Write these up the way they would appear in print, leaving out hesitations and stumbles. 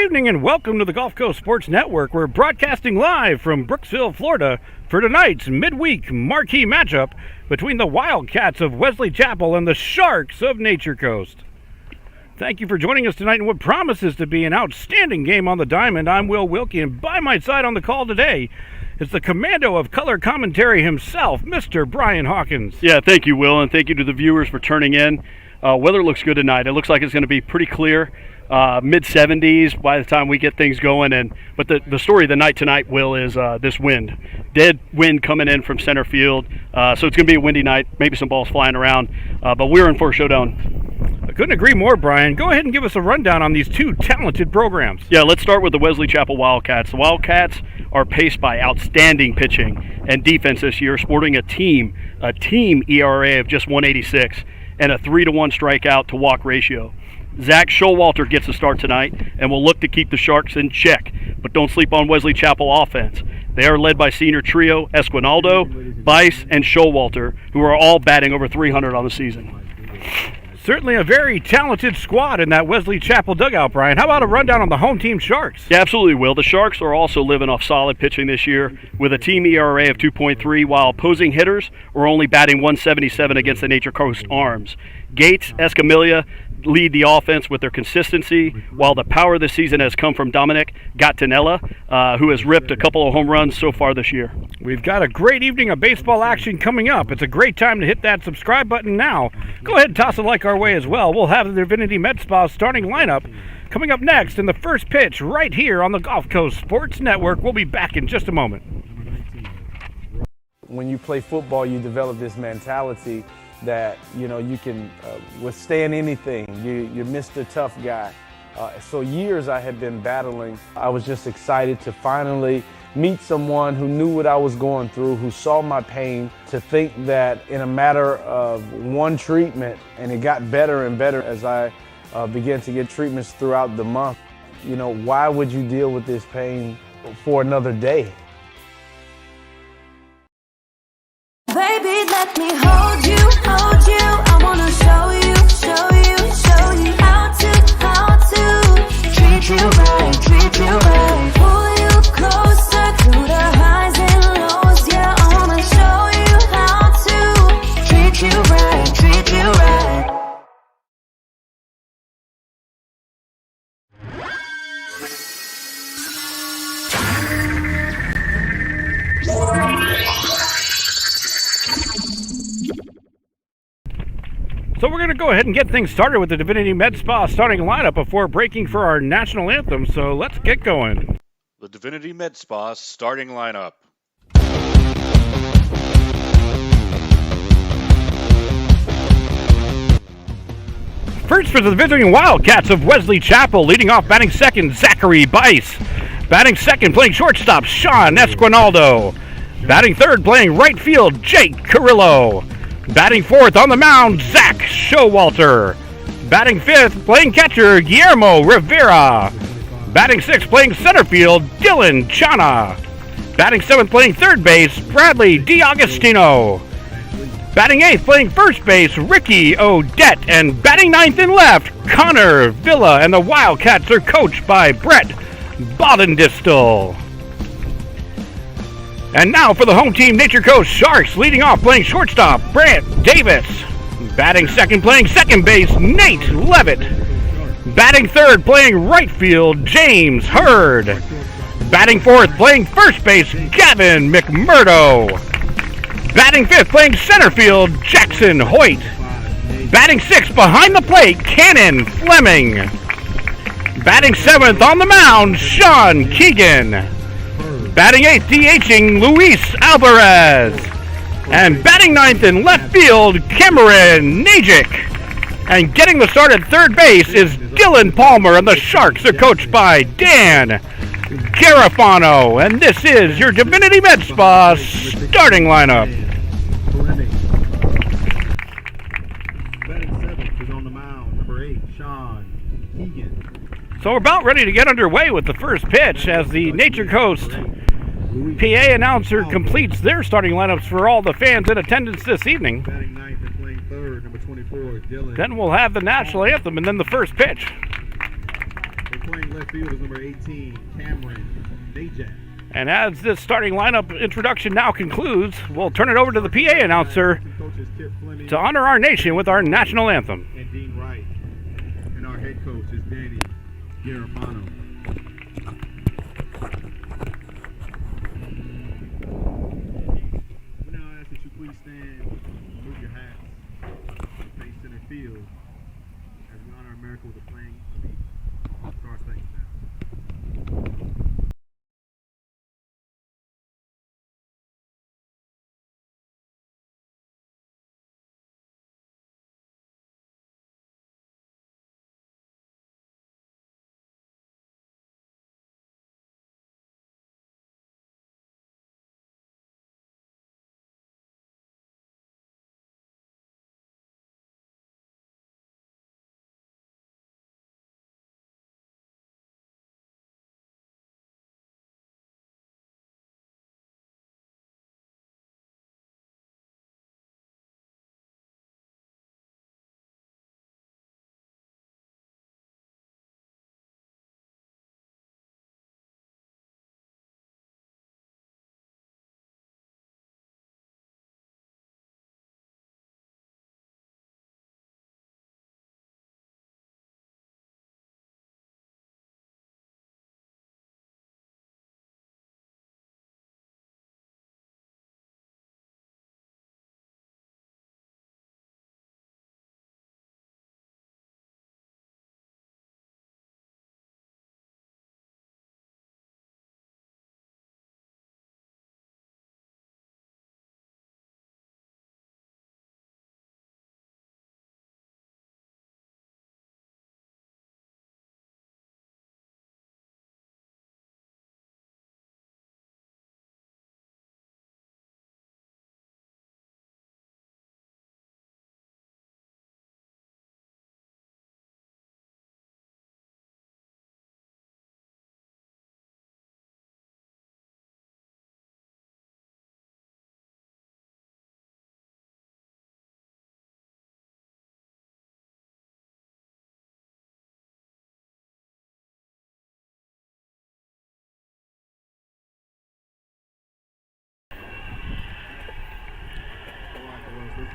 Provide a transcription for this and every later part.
evening and welcome to the Gulf Coast Sports Network. We're broadcasting live from Brooksville, Florida for tonight's midweek marquee matchup between the Wildcats of Wesley Chapel and the Sharks of Nature Coast. Thank you for joining us tonight in what promises to be an outstanding game on the diamond. I'm Will Wilkie, and by my side on the call today is the commando of color commentary himself, Mr. Brian Hawkins. Yeah, thank you, Will, and thank you to the viewers for turning in. Weather looks good tonight. It looks like it's going to be pretty clear. Mid-70s by the time we get things going. But the story of the night tonight, Will, is this wind. Dead wind coming in from center field. So it's going to be a windy night, maybe some balls flying around. But we're in for a showdown. I couldn't agree more, Brian. Go ahead and give us a rundown on these two talented programs. Yeah, let's start with the Wesley Chapel Wildcats. The Wildcats are paced by outstanding pitching and defense this year, sporting a team ERA of just 186 and a 3-to-1 strikeout to walk ratio. Zach Showalter gets a start tonight and will look to keep the Sharks in check. But don't sleep on Wesley Chapel offense. They are led by senior trio Esquinaldo, Bice, and Showalter, who are all batting over 300 on the season. Certainly a very talented squad in that Wesley Chapel dugout, Brian. How about a rundown on the home team Sharks? Yeah, absolutely, Will. The Sharks are also living off solid pitching this year with a team ERA of 2.3, while opposing hitters are only batting 177 against the Nature Coast Arms. Gates, Escamilla lead the offense with their consistency, while the power this season has come from Dominic Gattinella, who has ripped a couple of home runs so far this year. We've got a great evening of baseball action coming up. It's a great time to hit that subscribe button now. Go ahead and toss a like our way as well. We'll have the Divinity Med Spa starting lineup coming up next in the first pitch right here on the Gulf Coast Sports Network. We'll be back in just a moment. When you play football, you develop this mentality that, you know, you can withstand anything. You're Mr. Tough Guy. So years I had been battling. I was just excited to finally meet someone who knew what I was going through, who saw my pain, to think that in a matter of one treatment, and it got better and better as I began to get treatments throughout the month. You know, why would you deal with this pain for another day? Baby, let me hold you, hold you. I wanna show you, show you, show you how to treat you right, treat you right. Pull you closer through the highs and lows. Yeah, I wanna show you how to treat you right, treat you right. So we're going to go ahead and get things started with the Divinity Med Spa starting lineup before breaking for our national anthem. So let's get going. The Divinity Med Spa starting lineup. First for the visiting Wildcats of Wesley Chapel, leading off batting second, Zachary Bice. Batting second, playing shortstop, Sean Esquinaldo. Batting third, playing right field, Jake Carrillo. Batting fourth on the mound, Zach Showalter. Batting fifth, playing catcher, Guillermo Rivera. Batting sixth, playing center field, Dylan Chana. Batting seventh, playing third base, Bradley DiAgostino. Batting eighth, playing first base, Ricky Odette. And batting ninth and left, Connor Villa. And the Wildcats are coached by Brett Bodendistel. And now for the home team, Nature Coast Sharks, leading off playing shortstop, Brant Davis. Batting second, playing second base, Nate Levitt. Batting third, playing right field, James Hurd. Batting fourth, playing first base, Gavin McMurdo. Batting fifth, playing center field, Jackson Hoyt. Batting sixth, behind the plate, Cannon Fleming. Batting seventh on the mound, Sean Keegan. Batting eighth, DHing Luis Alvarez. And batting ninth in left field, Cameron Najic. And getting the start at third base is Dylan Palmer, and the Sharks are coached by Dan Garifano. And this is your Divinity Med Spa starting lineup. Batting seventh is on the mound, number 8, Sean Keegan. So we're about ready to get underway with the first pitch as the Nature Coast PA announcer completes their starting lineups for all the fans in attendance this evening. Batting ninth and playing third, number 24, Dylan. Then we'll have the national anthem and then the first pitch. They playing left field is number 18, Cameron Najak. And as this starting lineup introduction now concludes, we'll turn it over to the PA announcer to honor our nation with our national anthem. And Dean Wright. And our head coach is Danny Garifano. We now ask that you please stand, move your hats, and face center field as we honor America with the playing of the Star Spangled Banner.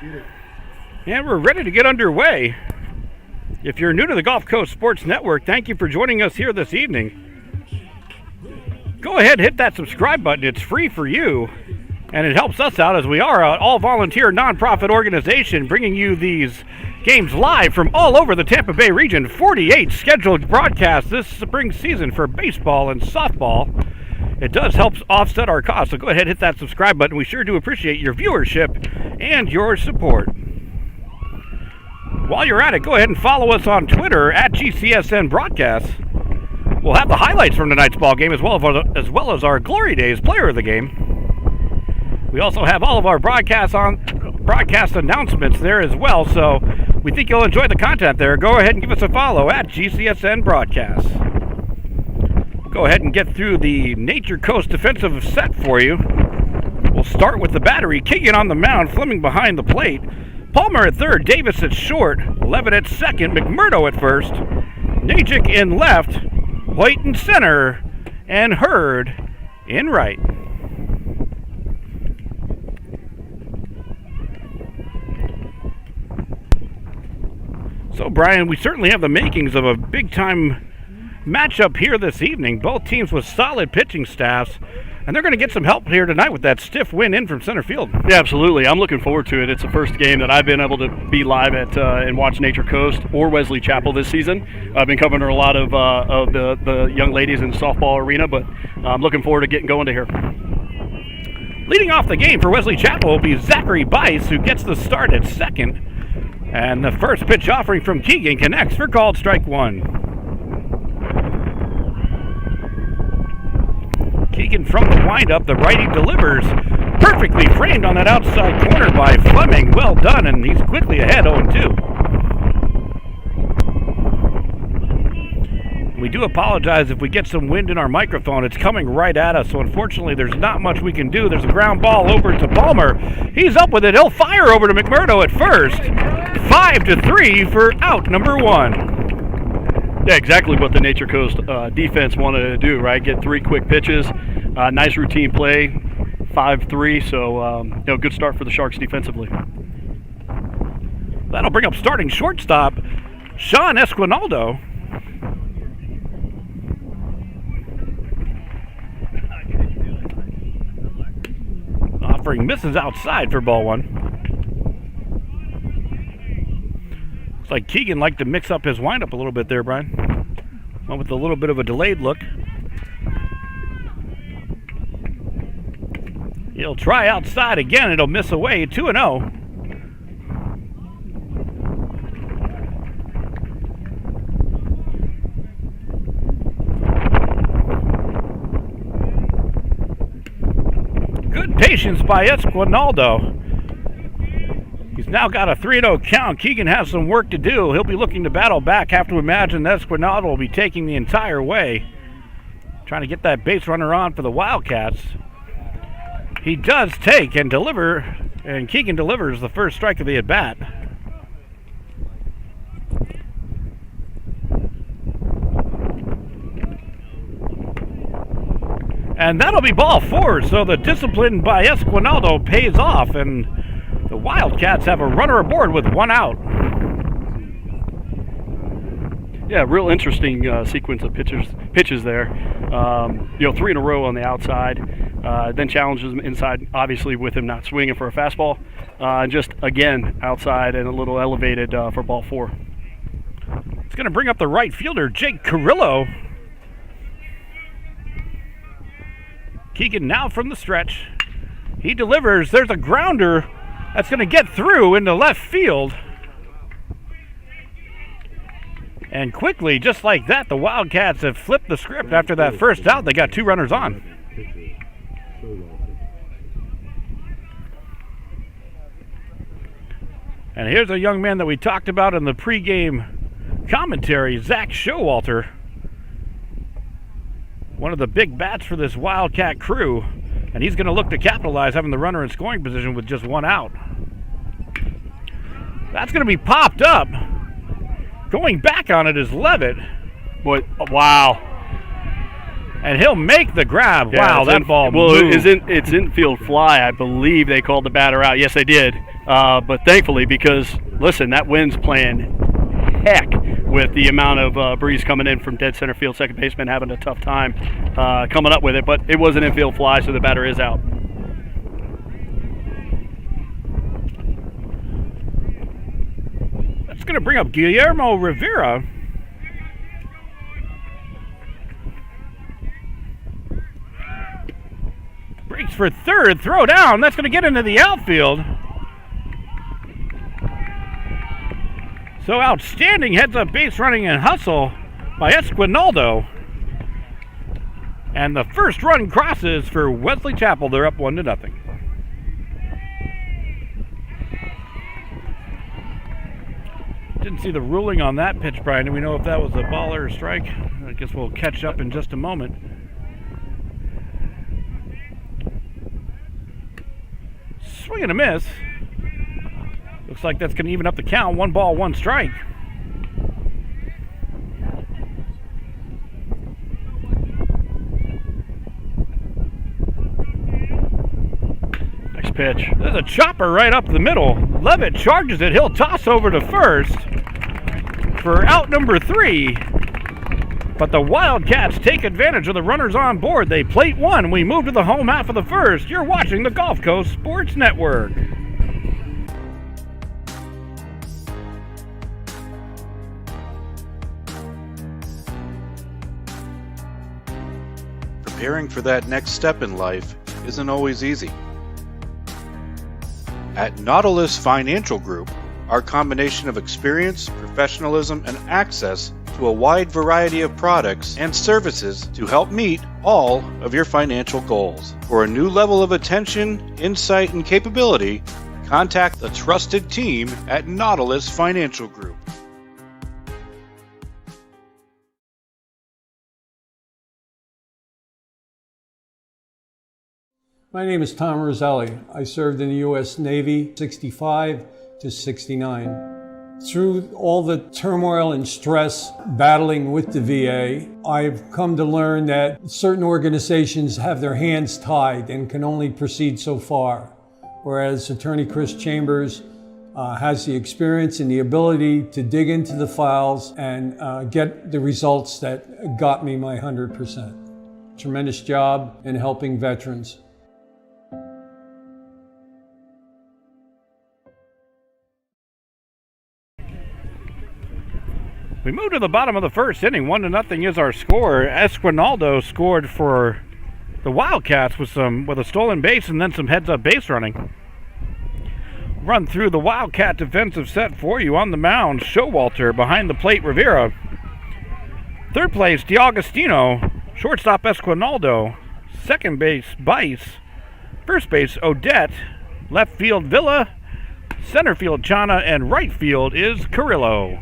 Get it. And we're ready to get underway. If you're new to the Gulf Coast Sports Network, thank you for joining us here this evening. Go ahead and hit that subscribe button. It's free for you, and it helps us out as we are an all-volunteer nonprofit organization bringing you these games live from all over the Tampa Bay region. 48 scheduled broadcasts this spring season for baseball and softball. It does help offset our costs, so go ahead and hit that subscribe button. We sure do appreciate your viewership and your support. While you're at it, go ahead and follow us on Twitter at GCSN Broadcasts. We'll have the highlights from tonight's ball game as well as our Glory Days player of the game. We also have all of our broadcast announcements there as well, so we think you'll enjoy the content there. Go ahead and give us a follow at GCSN Broadcasts. Go ahead and get through the Nature Coast defensive set for you. We'll start with the battery. Keegan on the mound, Fleming behind the plate. Palmer at third, Davis at short, Levitt at second, McMurdo at first, Najik in left, Hoyt in center, and Hurd in right. So, Brian, we certainly have the makings of a big-time matchup here this evening. Both teams with solid pitching staffs, and they're going to get some help here tonight with that stiff win in from center field. Yeah, absolutely. I'm looking forward to it. It's the first game that I've been able to be live at and watch Nature Coast or Wesley Chapel this season. I've been covering a lot of the young ladies in the softball arena, but I'm looking forward to getting going to here. Leading off the game for Wesley Chapel will be Zachary Bice, who gets the start at second. And the first pitch offering from Keegan connects for called strike one. Keegan from the windup, the righty delivers. Perfectly framed on that outside corner by Fleming. Well done, and he's quickly ahead 0-2. We do apologize if we get some wind in our microphone. It's coming right at us, so unfortunately there's not much we can do. There's a ground ball over to Palmer. He's up with it. He'll fire over to McMurdo at first. 5-3 for out number one. Yeah, exactly what the Nature Coast defense wanted to do, right? Get 3 quick pitches, nice routine play, 5-3. So, good start for the Sharks defensively. That'll bring up starting shortstop, Sean Esquinaldo. Offering misses outside for ball 1. Looks like Keegan liked to mix up his windup a little bit there, Brian. Went with a little bit of a delayed look. He'll try outside again. It'll miss away. 2-0. Good patience by Esquinaldo. He's now got a 3-0 count. Keegan has some work to do. He'll be looking to battle back. Have to imagine that Esquinaldo will be taking the entire way, trying to get that base runner on for the Wildcats. He does take and deliver, and Keegan delivers the first strike of the at-bat. And that'll be ball 4, so the discipline by Esquinaldo pays off, and the Wildcats have a runner aboard with 1 out. Yeah, real interesting sequence of pitches there. 3 in a row on the outside, then challenges him inside, obviously with him not swinging for a fastball. Just, again, outside and a little elevated for ball 4. It's going to bring up the right fielder, Jake Carrillo. Keegan now from the stretch. He delivers. There's a grounder that's going to get through into left field. And quickly, just like that, the Wildcats have flipped the script after that first out. They got 2 runners on. And here's a young man that we talked about in the pregame commentary, Zach Showalter. One of the big bats for this Wildcat crew. And he's going to look to capitalize, having the runner in scoring position with just 1 out. That's going to be popped up. Going back on it is Levitt. Boy, wow. And he'll make the grab. Yeah, wow, that ball moved. moved. It's infield fly. I believe they called the batter out. Yes, they did. But thankfully, because, listen, that wind's playing heck with the amount of breeze coming in from dead center field. Second baseman having a tough time coming up with it. But it was an infield fly, so the batter is out. That's going to bring up Guillermo Rivera. Breaks for third, throw down. That's going to get into the outfield. So outstanding heads-up base running and hustle by Esquinaldo. And the first run crosses for Wesley Chapel. They're up 1-0. Didn't see the ruling on that pitch, Brian. Do we know if that was a ball or a strike? I guess we'll catch up in just a moment. Swing and a miss. Looks like that's going to even up the count. 1 ball, 1 strike. Nice pitch. There's a chopper right up the middle. Levitt charges it. He'll toss over to first for out number 3. But the Wildcats take advantage of the runners on board. They plate 1. We move to the home half of the first. You're watching the Gulf Coast Sports Network. Preparing for that next step in life isn't always easy. At Nautilus Financial Group, our combination of experience, professionalism, and access to a wide variety of products and services to help meet all of your financial goals. For a new level of attention, insight, and capability, contact the trusted team at Nautilus Financial Group. My name is Tom Roselli. I served in the U.S. Navy 65 to 69. Through all the turmoil and stress battling with the VA, I've come to learn that certain organizations have their hands tied and can only proceed so far, whereas Attorney Chris Chambers has the experience and the ability to dig into the files and get the results that got me my 100%. Tremendous job in helping veterans. We move to the bottom of the first inning. 1-0 is our score. Esquinaldo scored for the Wildcats with a stolen base and then some heads-up base running. Run through the Wildcat defensive set for you. On the mound, Showalter. Behind the plate, Rivera. Third place, DiAugustino. Shortstop, Esquinaldo. Second base, Bice. First base, Odette. Left field, Villa. Center field, Chana. And right field is Carrillo.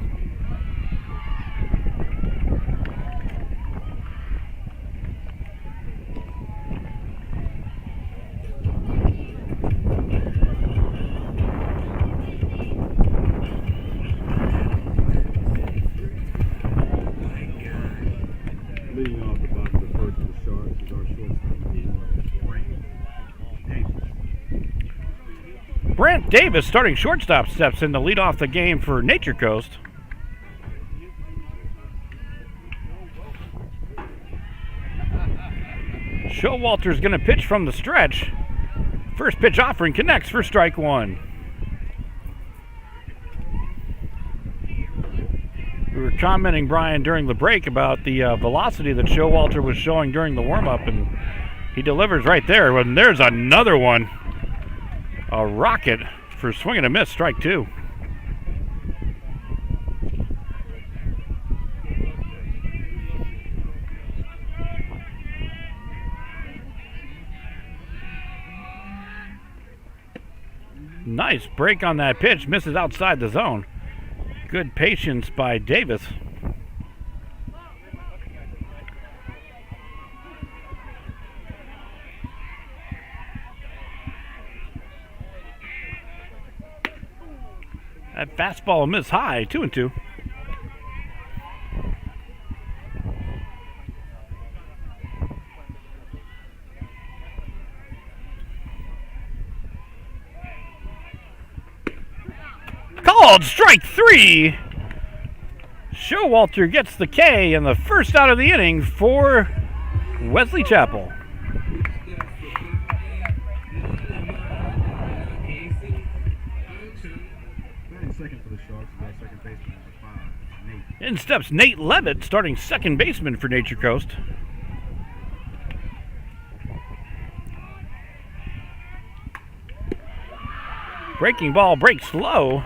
Leading off the bottom of the first for the Sharks is our shortstop, Brant Davis, starting shortstop, steps in to lead off the game for Nature Coast. Showalter's going to pitch from the stretch. First pitch offering connects for strike one. We were commenting, Brian, during the break about the velocity that Showalter was showing during the warm-up, and he delivers right there. And there's another one. A rocket for swing and a miss, strike two. Nice break on that pitch, misses outside the zone. Good patience by Davis. That fastball missed high, 2-2. Called strike three. Showalter gets the K and the first out of the inning for Wesley Chapel. second for the Sharks is our second baseman, number 5, Nate. In steps Nate Levitt, starting second baseman for Nature Coast. Breaking ball breaks low.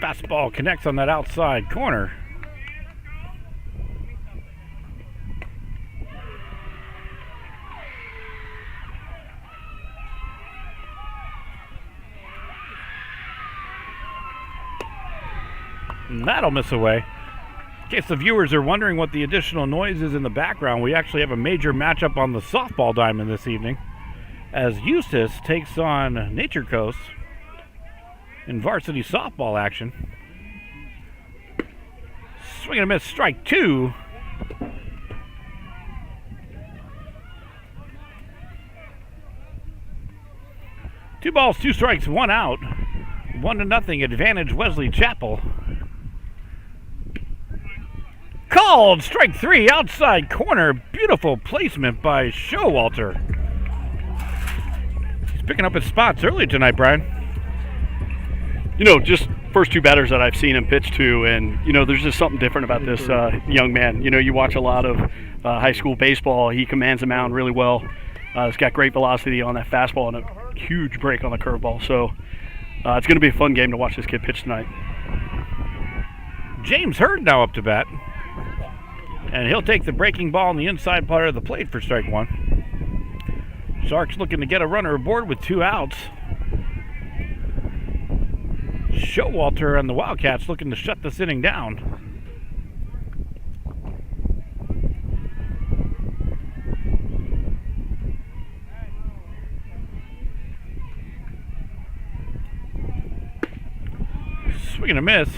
Fastball connects on that outside corner. And that'll miss away. In case the viewers are wondering what the additional noise is in the background, we actually have a major matchup on the softball diamond this evening, as Eustis takes on Nature Coast in varsity softball action. Swing and a miss, strike two. Two balls, two strikes, one out. 1-0 advantage Wesley Chapel. Called strike three, outside corner. Beautiful placement by Showalter. He's picking up his spots early tonight, Brian. You know, just first two batters that I've seen him pitch to, and, you know, there's just something different about this young man. You know, you watch a lot of high school baseball. He commands the mound really well. He's got great velocity on that fastball and a huge break on the curveball. So it's going to be a fun game to watch this kid pitch tonight. James Hurd now up to bat. And he'll take the breaking ball on the inside part of the plate for strike one. Sharks looking to get a runner aboard with 2 outs. Showalter and the Wildcats looking to shut this inning down. Swing and a miss.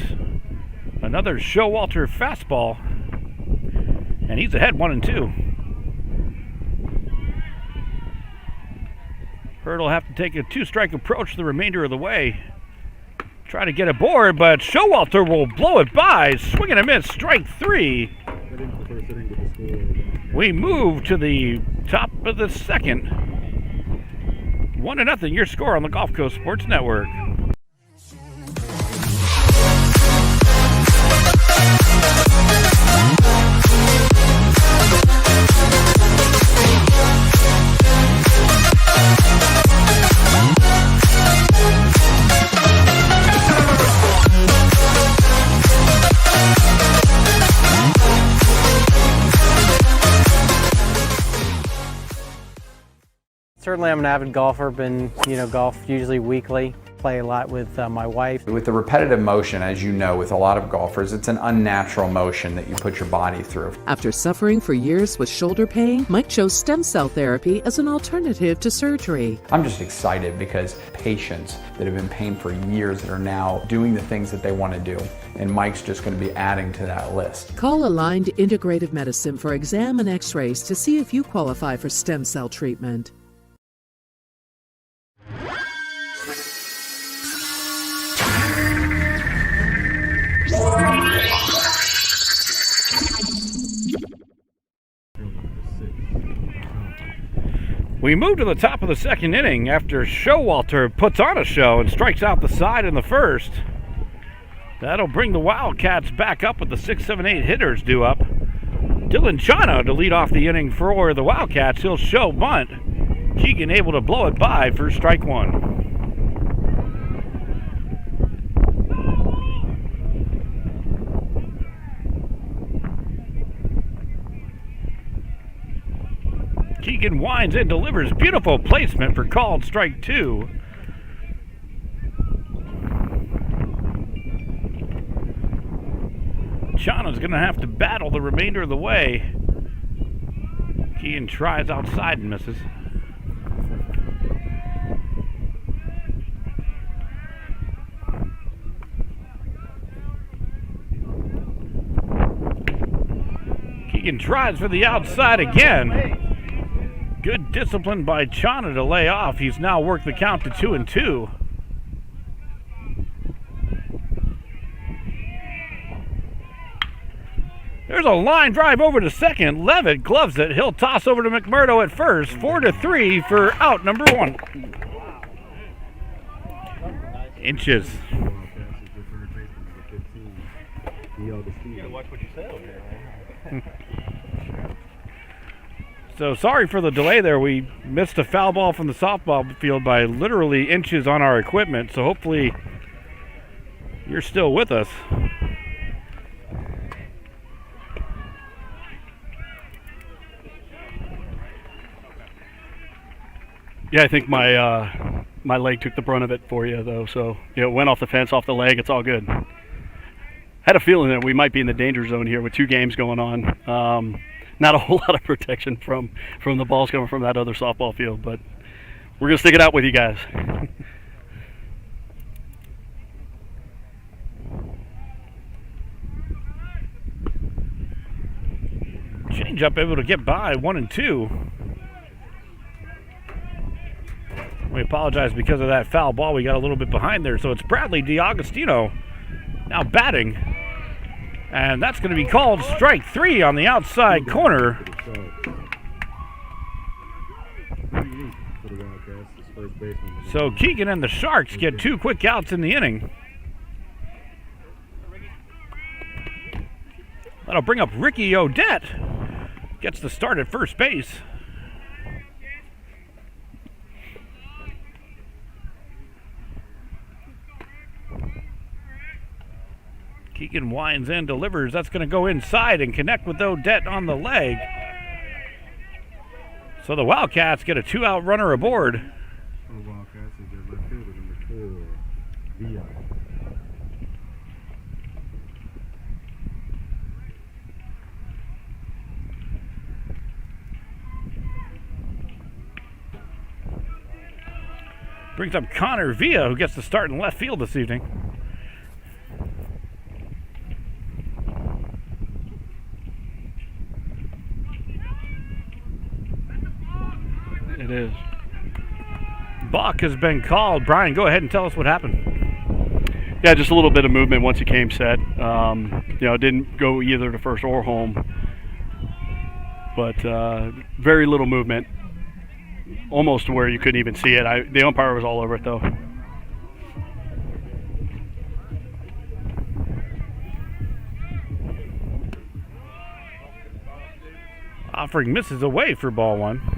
Another Showalter fastball. And he's ahead 1-2. Hurd will have to take a 2-strike approach the remainder of the way. Try to get aboard, but Showalter will blow it by. Swing and a miss, strike 3. We move to the top of the second. 1-0, your score on the Gulf Coast Sports Network. Certainly I'm an avid golfer, been, golf usually weekly, play a lot with my wife. With the repetitive motion, as you know, with a lot of golfers, it's an unnatural motion that you put your body through. After suffering for years with shoulder pain, Mike chose stem cell therapy as an alternative to surgery. I'm just excited because patients that have been in pain for years that are now doing the things that they want to do, and Mike's just going to be adding to that list. Call Aligned Integrative Medicine for exam and x-rays to see if you qualify for stem cell treatment. We move to the top of the second inning after Showalter puts on a show and strikes out the side in the first. That'll bring the Wildcats back up with the 6, 7, 8 hitters due up. Dylan Chano to lead off the inning for the Wildcats. He'll show bunt. Keegan able to blow it by for strike 1. Keegan winds and delivers. Beautiful placement for called strike 2. Chana's going to have to battle the remainder of the way. Keegan tries outside and misses. Keegan tries for the outside again. Good discipline by Chana to lay off. He's now worked the count to 2-2. There's a line drive over to second. Levitt gloves it. He'll toss over to McMurdo at first. 4-3 for out number 1. Inches. You gotta watch what you say over there. So sorry for the delay there. We missed a foul ball from the softball field by literally inches on our equipment. So hopefully you're still with us. Yeah, I think my leg took the brunt of it for you, though. So it went off the fence, off the leg. It's all good. Had a feeling that we might be in the danger zone here with 2 games going on. Not a whole lot of protection from the balls coming from that other softball field, but we're going to stick it out with you guys. Change up able to get by 1-2. We apologize because of that foul ball. We got a little bit behind there. So it's Bradley DiAgostino now batting. And that's going to be called strike 3 on the outside corner. So Keegan and the Sharks get 2 quick outs in the inning. That'll bring up Ricky Odette. Gets the start at first base. Keegan winds in, delivers. That's going to go inside and connect with Odette on the leg. So the Wildcats get a 2-out runner aboard. For the Wildcats is their left fielder, number 4, Villa. Brings up Connor Villa, who gets the start in left field this evening. It is. Balk has been called. Brian, go ahead and tell us what happened. Yeah, just a little bit of movement once he came set. Didn't go either to first or home, but very little movement, almost to where you couldn't even see it. The umpire was all over it though. Offering misses away for ball 1.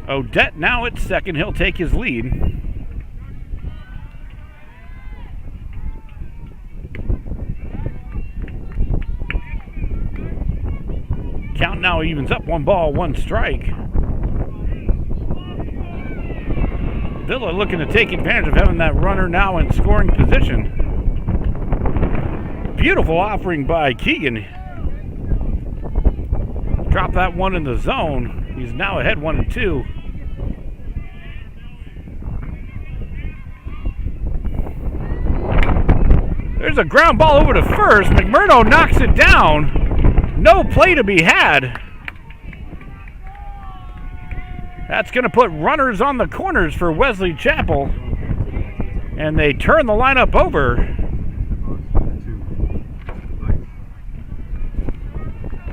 Odette now at second. He'll take his lead. Count now evens up, 1 ball, 1 strike. Villa looking to take advantage of having that runner now in scoring position. Beautiful offering by Keegan. Drop that one in the zone. He's now ahead 1-2. There's a ground ball over to first. McMurdo knocks it down. No play to be had. That's going to put runners on the corners for Wesley Chapel. And they turn the lineup over.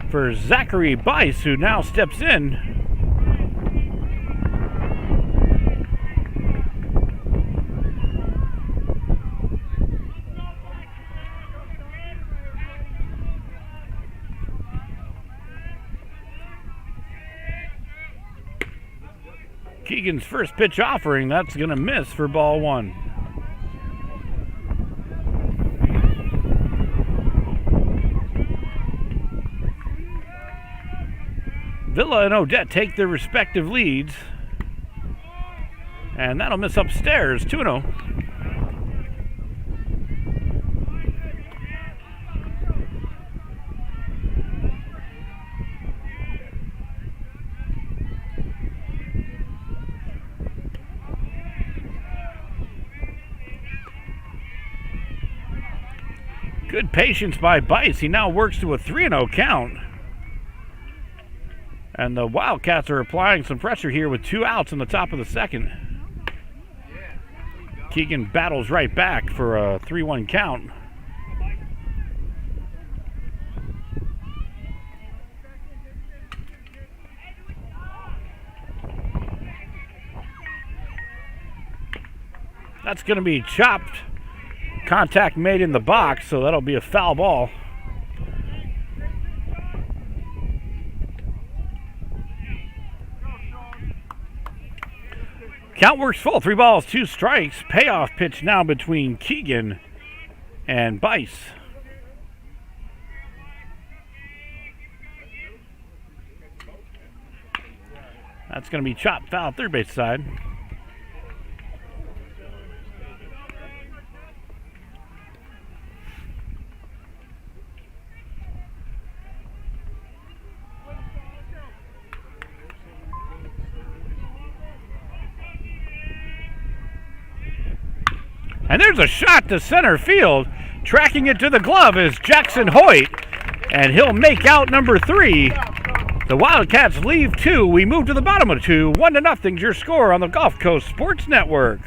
For Zachary Bice, who now steps in. Keegan's first pitch offering, that's going to miss for ball 1. Villa and Odette take their respective leads. And that'll miss upstairs, 2-0. Good patience by Bice. He now works to a 3-0 count. And the Wildcats are applying some pressure here with 2 outs in the top of the second. Keegan battles right back for a 3-1 count. That's going to be chopped. Contact made in the box, so that'll be a foul ball. Count works full. 3 balls, 2 strikes. Payoff pitch now between Keegan and Bice. That's going to be chopped foul, third base side. And there's a shot to center field. Tracking it to the glove is Jackson Hoyt. And he'll make out number 3. The Wildcats leave 2. We move to the bottom of 2. 1-0 your score on the Gulf Coast Sports Network.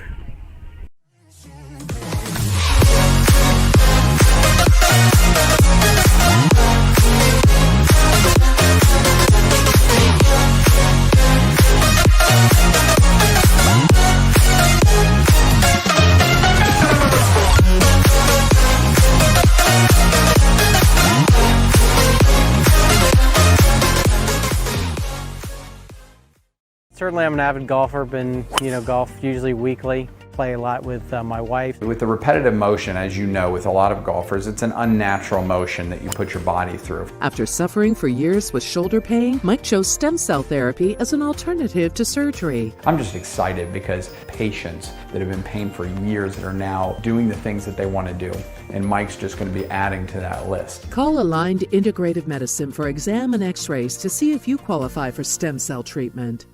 Certainly I'm an avid golfer, been, golf usually weekly. play a lot with my wife. With the repetitive motion, as you know, with a lot of golfers, it's an unnatural motion that you put your body through. After suffering for years with shoulder pain, Mike chose stem cell therapy as an alternative to surgery. I'm just excited because patients that have been paying for years that are now doing the things that they want to do, and Mike's just going to be adding to that list. Call Aligned Integrative Medicine for exam and x-rays to see if you qualify for stem cell treatment.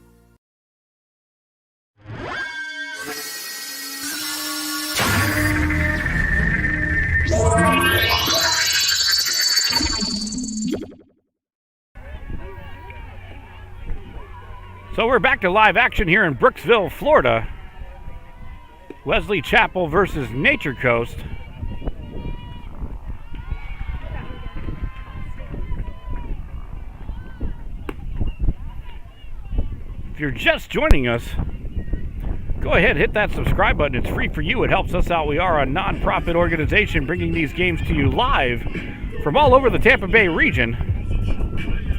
So we're back to live action here in Brooksville, Florida. Wesley Chapel versus Nature Coast. If you're just joining us, go ahead, hit that subscribe button. It's free for you. It helps us out. We are a non-profit organization bringing these games to you live from all over the Tampa Bay region.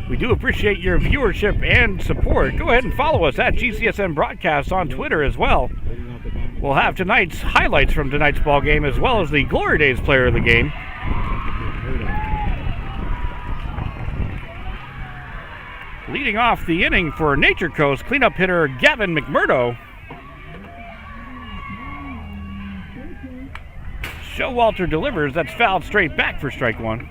We do appreciate your viewership and support. Go ahead and follow us at GCSN Broadcasts on Twitter as well. We'll have tonight's highlights from tonight's ball game as well as the Glory Days player of the game. Leading off the inning for Nature Coast, cleanup hitter Gavin McMurdo. Showalter delivers. That's fouled straight back for strike one.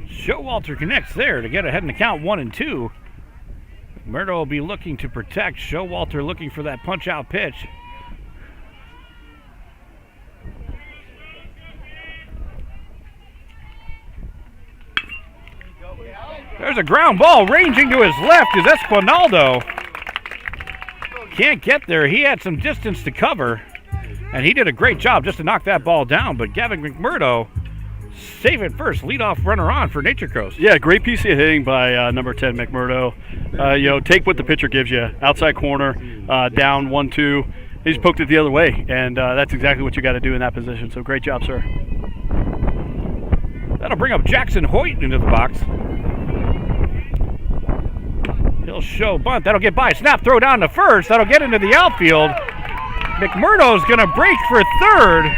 Showalter connects there to get ahead in the count 1-2. Murdo will be looking to protect. Showalter looking for that punch-out pitch. There's a ground ball ranging to his left is Espinaldo. Can't get there. He had some distance to cover, and he did a great job just to knock that ball down, but Gavin McMurdo save it first, leadoff runner on for Nature Coast. Yeah, great piece of hitting by number 10 McMurdo. Take what the pitcher gives you. Outside corner, down 1-2. He's poked it the other way, and that's exactly what you got to do in that position. So great job, sir. That'll bring up Jackson Hoyt into the box. He'll show bunt. That'll get by. Snap throw down to first. That'll get into the outfield. McMurdo's going to break for third.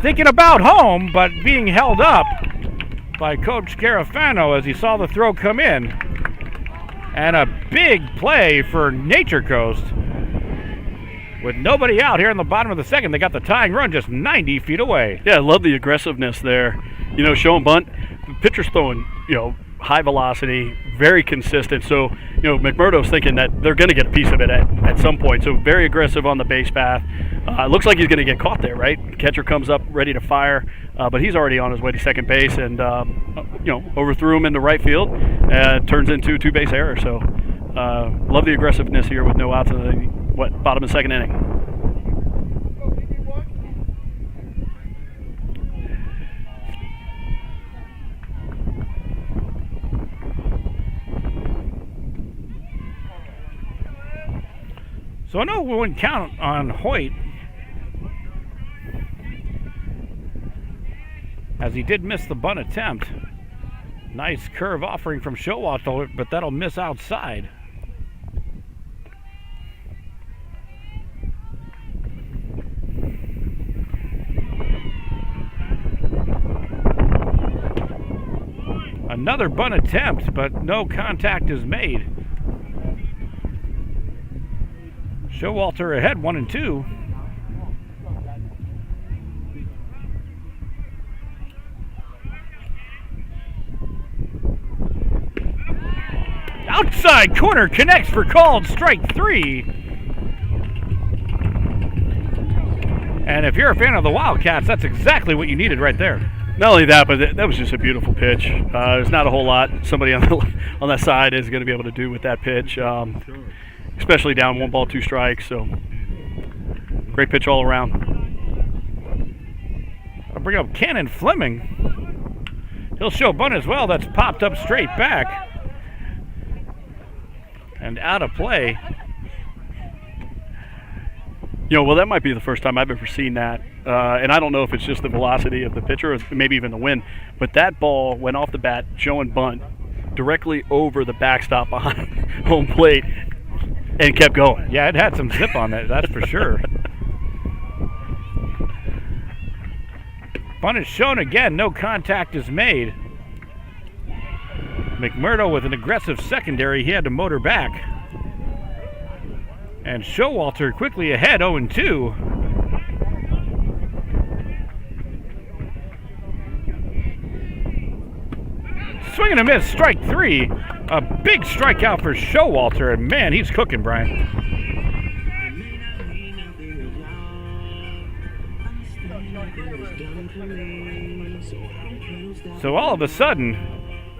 Thinking about home, but being held up by Coach Garofano as he saw the throw come in. And a big play for Nature Coast. With nobody out here in the bottom of the second, they got the tying run just 90 feet away. Yeah, I love the aggressiveness there. Showing bunt. The pitcher's throwing, high velocity, very consistent. So, McMurdo's thinking that they're going to get a piece of it at some point. So very aggressive on the base path. It looks like he's going to get caught there, right? Catcher comes up ready to fire, but he's already on his way to second base and, overthrew him into right field. Turns into a two-base error. So love the aggressiveness here with no outs in the bottom of the second inning. So I know we wouldn't count on Hoyt, as he did miss the bunt attempt. Nice curve offering from Showalter, but that'll miss outside. Another bunt attempt, but no contact is made. Showalter ahead 1-2. Outside corner connects for called strike 3. And if you're a fan of the Wildcats, that's exactly what you needed right there. Not only that, but that was just a beautiful pitch. There's not a whole lot somebody on that side is going to be able to do with that pitch. Especially down 1 ball, 2 strikes. So great pitch all around. I'll bring up Cannon Fleming. He'll show bunt as well. That's popped up straight back. And out of play. Well, that might be the first time I've ever seen that. And I don't know if it's just the velocity of the pitcher or maybe even the wind. But that ball went off the bat, showing bunt, directly over the backstop behind home plate and kept going. Yeah, it had some zip on it, that's for sure. Bunt is shown again. No contact is made. McMurdo with an aggressive secondary. He had to motor back. And Showalter quickly ahead, 0-2. Swing and a miss, strike 3. A big strikeout for Showalter, and man, he's cooking, Brian. So all of a sudden,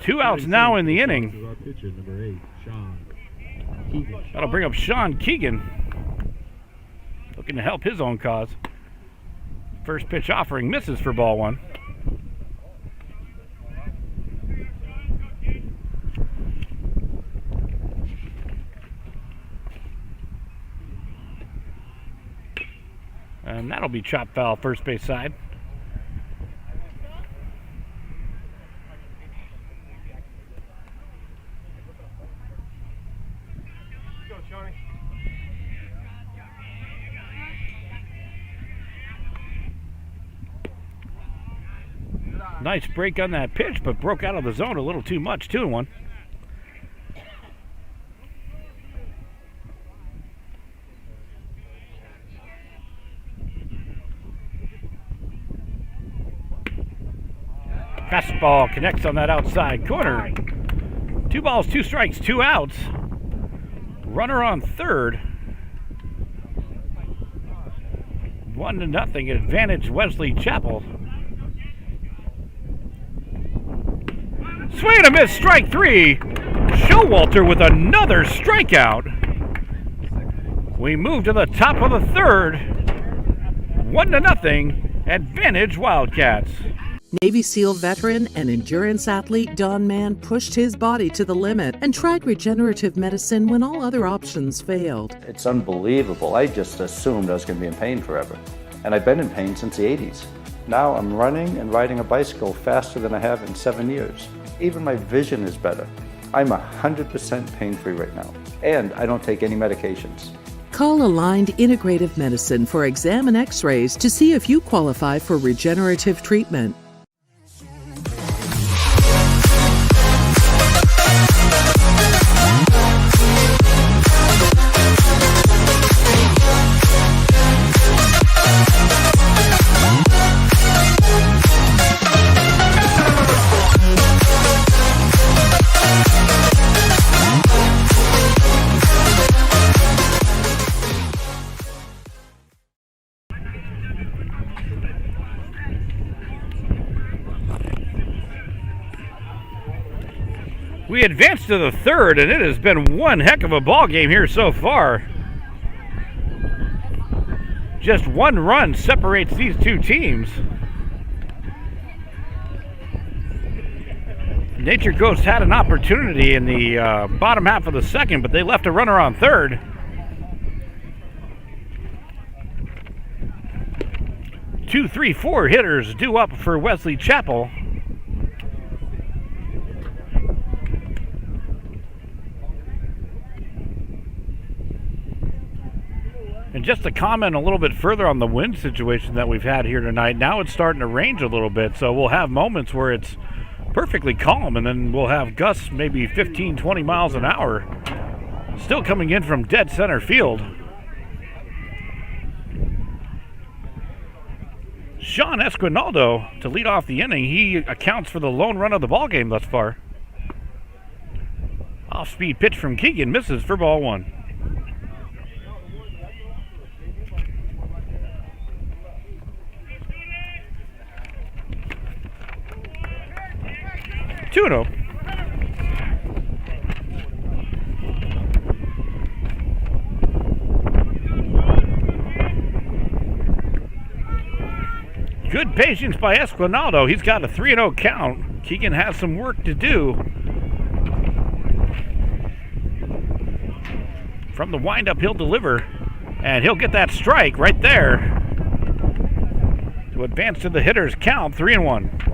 2 outs now in the inning. That'll bring up Sean Keegan, looking to help his own cause. First pitch offering misses for ball 1. And that'll be chopped foul first base side. Nice break on that pitch, but broke out of the zone a little too much. 2-1. Fastball connects on that outside corner. 2 balls, 2 strikes, 2 outs. Runner on third. 1-0 advantage Wesley Chapel. Swing and a miss, strike 3. Showalter with another strikeout. We move to the top of the third. 1-0 advantage Wildcats. Navy SEAL veteran and endurance athlete Don Mann pushed his body to the limit and tried regenerative medicine when all other options failed. It's unbelievable. I just assumed I was going to be in pain forever. And I've been in pain since the 80s. Now I'm running and riding a bicycle faster than I have in 7 years. Even my vision is better. I'm 100% pain-free right now. And I don't take any medications. Call Aligned Integrative Medicine for exam and x-rays to see if you qualify for regenerative treatment. We advance to the third, and it has been one heck of a ball game here so far. Just 1 run separates these 2 teams. Nature Ghost had an opportunity in the bottom half of the second, but they left a runner on third. Two, 3, 4 hitters due up for Wesley Chapel. And just to comment a little bit further on the wind situation that we've had here tonight, now it's starting to range a little bit, so we'll have moments where it's perfectly calm, and then we'll have gusts maybe 15, 20 miles an hour still coming in from dead center field. Sean Esquinaldo to lead off the inning. He accounts for the lone run of the ball game thus far. Off-speed pitch from Keegan misses for ball 1. Tuno. Good Good patience by Esquinaldo. He's got a 3-0 count. Keegan has some work to do. From the windup, he'll deliver, and he'll get that strike right there to advance to the hitter's count, 3-1.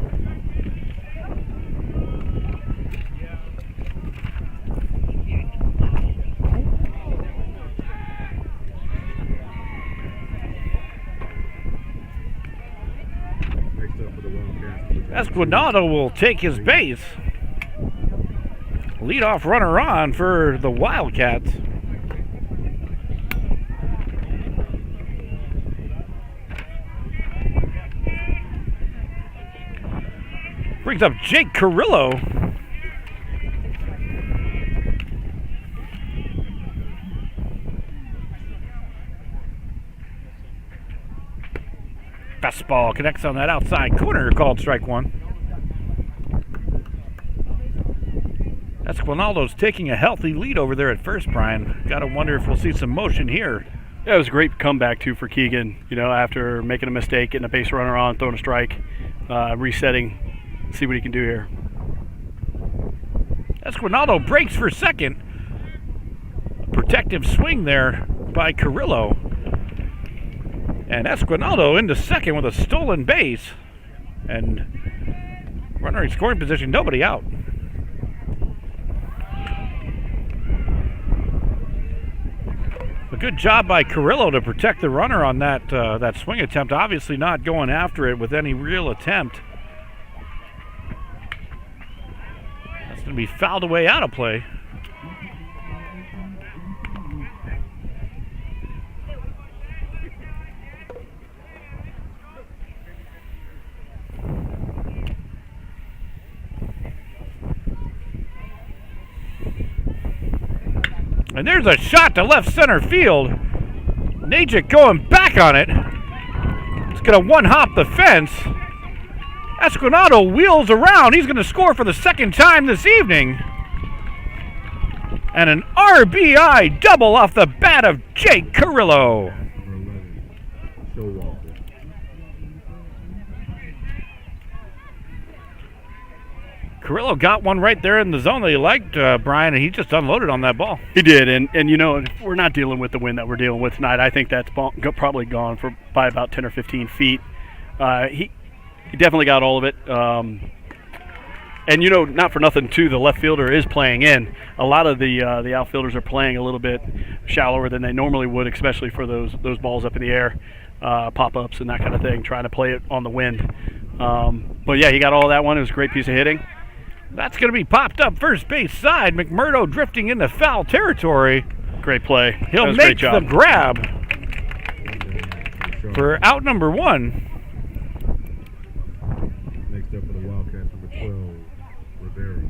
Esquinaldo will take his base. Leadoff runner on for the Wildcats. Brings up Jake Carrillo. Fastball connects on that outside corner, called strike one. Esquinaldo's taking a healthy lead over there at first, Brian. Gotta wonder if we'll see some motion here. Yeah, it was a great comeback, too, for Keegan. You know, after making a mistake, getting a base runner on, throwing a strike, resetting, see what he can do here. Esquinaldo breaks for second. Protective swing there by Carrillo. And Esquinaldo into second with a stolen base. And runner in scoring position, nobody out. A good job by Carrillo to protect the runner on that swing attempt. Obviously not going after it with any real attempt. That's going to be fouled away out of play. And there's a shot to left center field. Najik going back on it. It's going to one-hop the fence. Esquinaldo wheels around. He's going to score for the second time this evening. And an RBI double off the bat of Jake Carrillo. Carrillo got one right there in the zone that he liked, Brian, and he just unloaded on that ball. He did, and you know, we're not dealing with the wind that we're dealing with tonight. I think that's probably gone by about 10 or 15 feet. He definitely got all of it. And, you know, not for nothing, too, the left fielder is playing in. A lot of the outfielders are playing a little bit shallower than they normally would, especially for those balls up in the air, pop-ups and that kind of thing, trying to play it on the wind. But, yeah, he got all of that one. It was a great piece of hitting. That's going to be popped up first base side. McMurdo drifting into foul territory. Great play. He'll make the grab for out number one. Next up for the Wildcats, number 12, Rivera.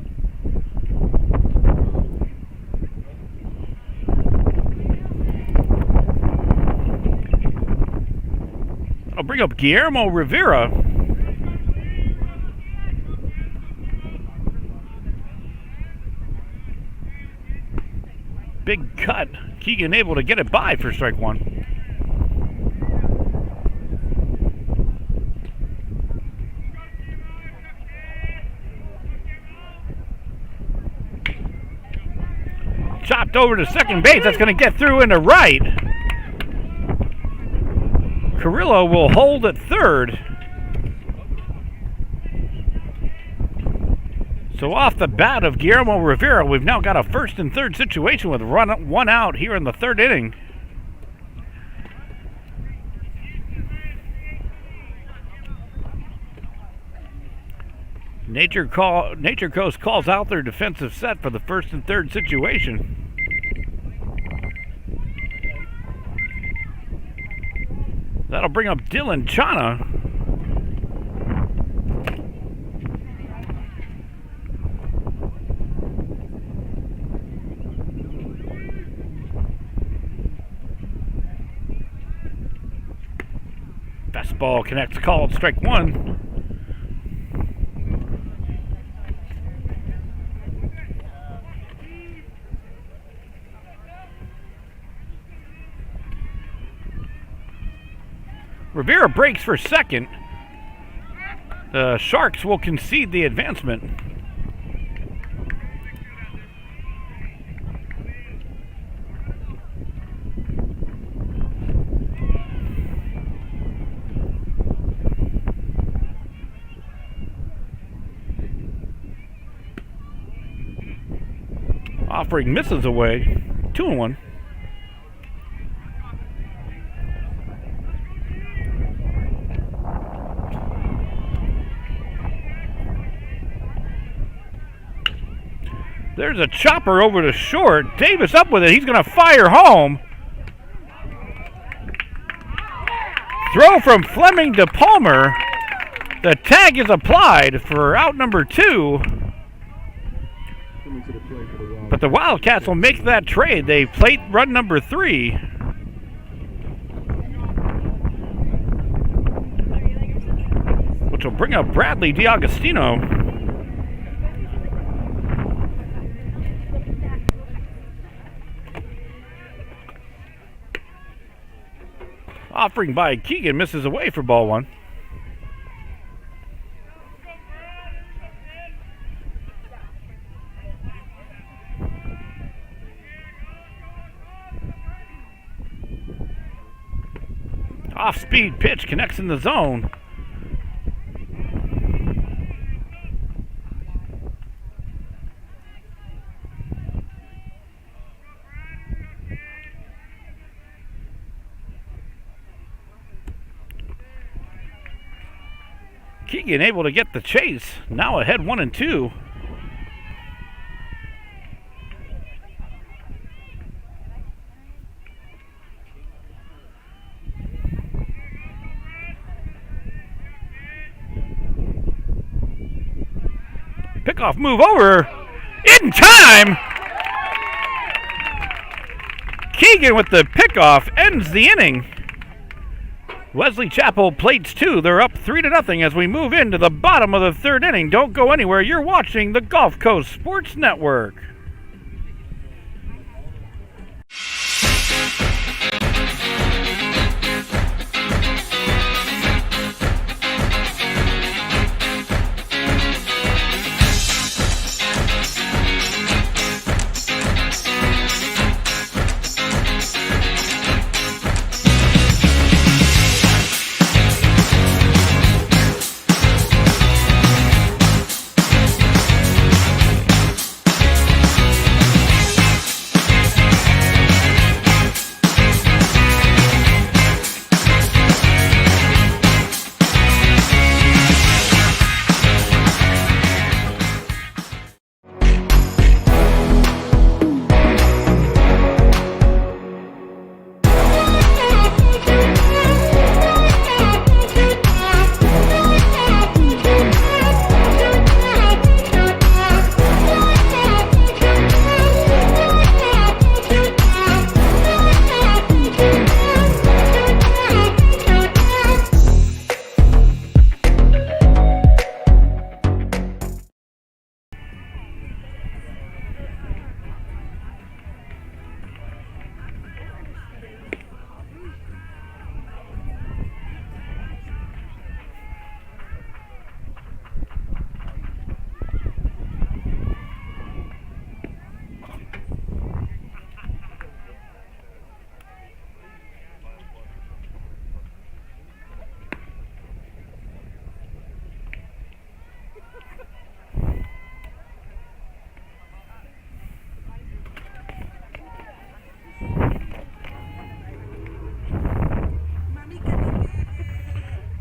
I'll bring up Guillermo Rivera. Big cut. Keegan able to get it by for strike one. Chopped over to second base. That's going to get through into right. Carrillo will hold at third. So off the bat of Guillermo Rivera, we've now got a first and third situation with one out here in the third inning. Nature Coast calls out their defensive set for the first and third situation. That'll bring up Dylan Chana. Fastball connects, called strike one. Rivera breaks for second. The Sharks will concede the advancement. Offering misses away. 2-1. There's a chopper over to short. Davis up with it. He's going to fire home. Throw from Fleming to Palmer. The tag is applied for out number 2. But the Wildcats will make that trade. They plate run number 3. Which will bring up Bradley DiAgostino. Offering by Keegan, misses away for ball 1. Off-speed pitch connects in the zone. Keegan able to get the chase. Now ahead 1-2. Pickoff move over in time. Keegan with the pickoff ends the inning. Wesley Chapel plates 2. They're up 3-0 as we move into the bottom of the 3rd inning. Don't go anywhere. You're watching the Gulf Coast Sports Network.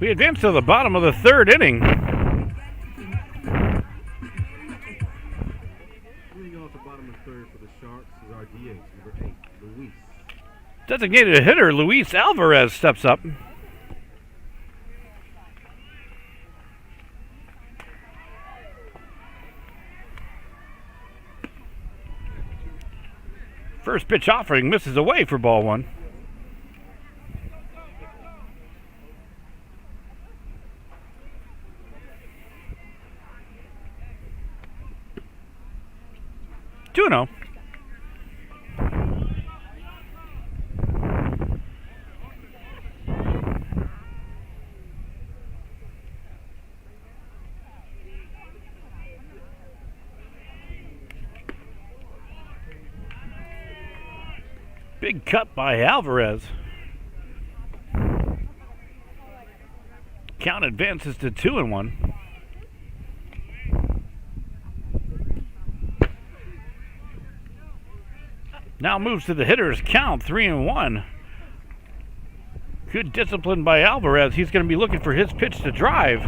We advance to the bottom of the 3rd inning. Moving off the bottom of 3rd for the Sharks is our DH, number 8, Luis. Designated hitter Luis Alvarez steps up. First pitch offering misses away for ball 1. Juno. Big cut by Alvarez. Count advances to 2-1. Now moves to the hitters. Count 3-1. Good discipline by Alvarez. He's going to be looking for his pitch to drive.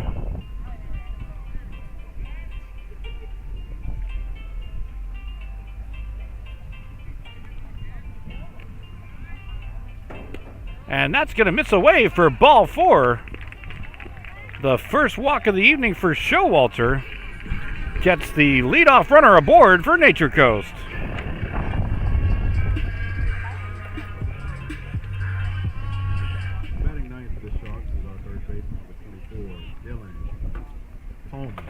And that's going to miss away for ball 4. The first walk of the evening for Showalter. Gets the leadoff runner aboard for Nature Coast. Batting ninth for the Sharks is our third baseman, number 24, Dylan Palmer.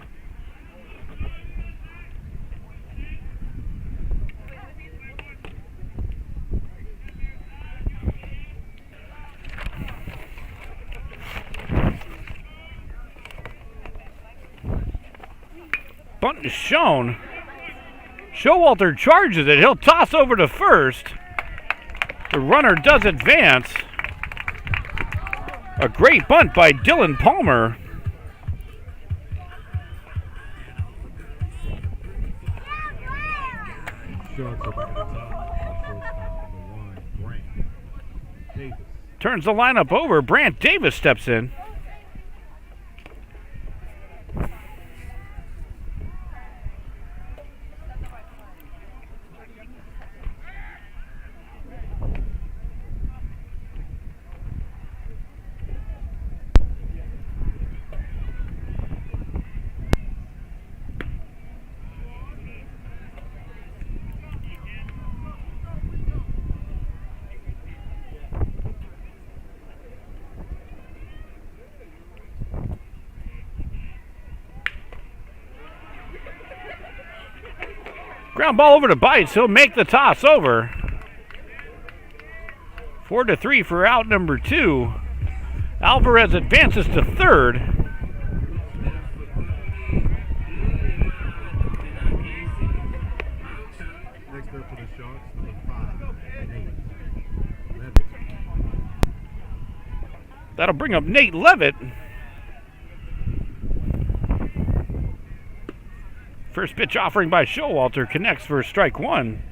Bunt is shown. Showalter charges it. He'll toss over to first. The runner does advance. A great bunt by Dylan Palmer. Sharks are back at the top. Shortstop, number 1, Brant Davis. Turns the lineup over. Brant Davis steps in. Ground ball over to Bites. He'll make the toss over. 4-3 for out number 2. Alvarez advances to third. Next up for the Sharks, number 5, Nate Levitt. That'll bring up Nate Levitt. First pitch offering by Showalter connects for strike 1.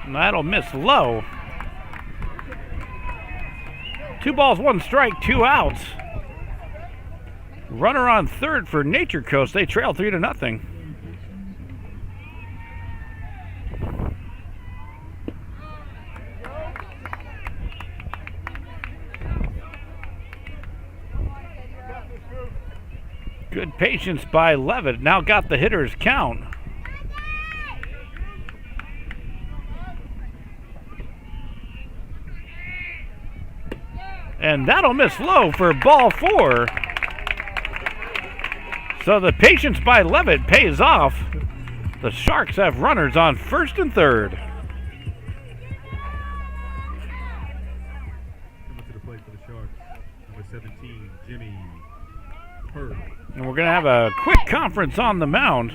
That'll miss low. 2 balls, 1 strike, 2 outs. Runner on third for Nature Coast. They trail 3-0. Good patience by Levitt. Now got the hitter's count. And that'll miss low for ball 4. So the patience by Levitt pays off. The Sharks have runners on first and third. Coming to the plate for the Sharks, number 17, Jimmy Hurd. And we're going to have a quick conference on the mound.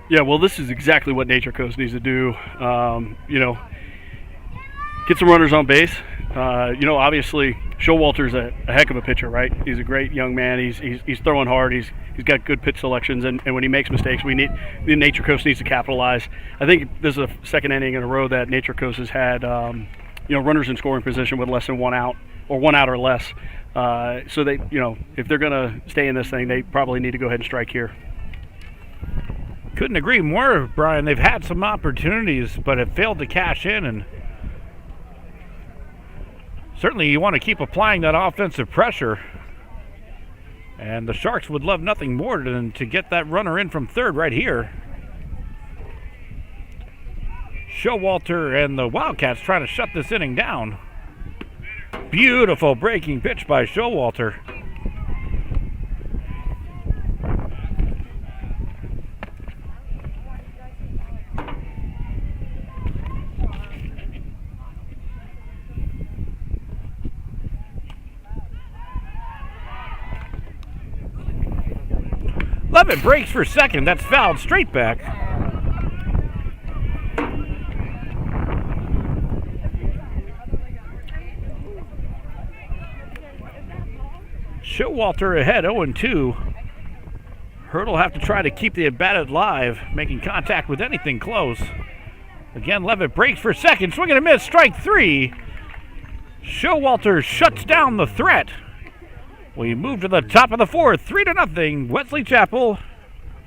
Yeah, well, this is exactly what Nature Coast needs to do. Get some runners on base. Obviously, Showalter's a heck of a pitcher, right? He's a great young man. He's throwing hard. He's got good pitch selections, and when he makes mistakes, Nature Coast needs to capitalize. I think this is the second inning in a row that Nature Coast has had, runners in scoring position with less than 1 out or 1 out or less. So they, if they're going to stay in this thing, they probably need to go ahead and strike here. Couldn't agree more, Brian. They've had some opportunities, but have failed to cash in, and certainly you want to keep applying that offensive pressure. And the Sharks would love nothing more than to get that runner in from third right here. Showalter and the Wildcats trying to shut this inning down. Beautiful breaking pitch by Showalter. Levitt breaks for second. That's fouled straight back. Showalter ahead 0-2. Hurd will have to try to keep the at-bat live, making contact with anything close. Again, Levitt breaks for second. Swing and a miss. Strike three. Showalter shuts down the threat. We move to the top of the fourth. 3-0. Wesley Chapel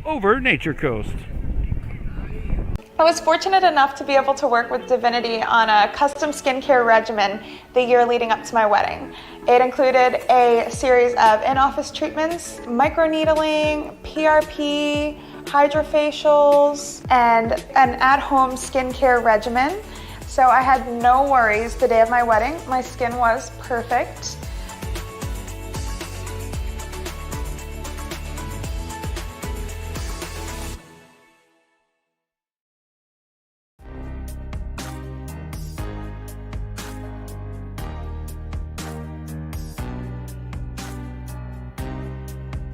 over Nature Coast. I was fortunate enough to be able to work with Divinity on a custom skincare regimen the year leading up to my wedding. It included a series of in-office treatments, microneedling, PRP, hydrofacials, and an at-home skincare regimen. So I had no worries the day of my wedding. My skin was perfect.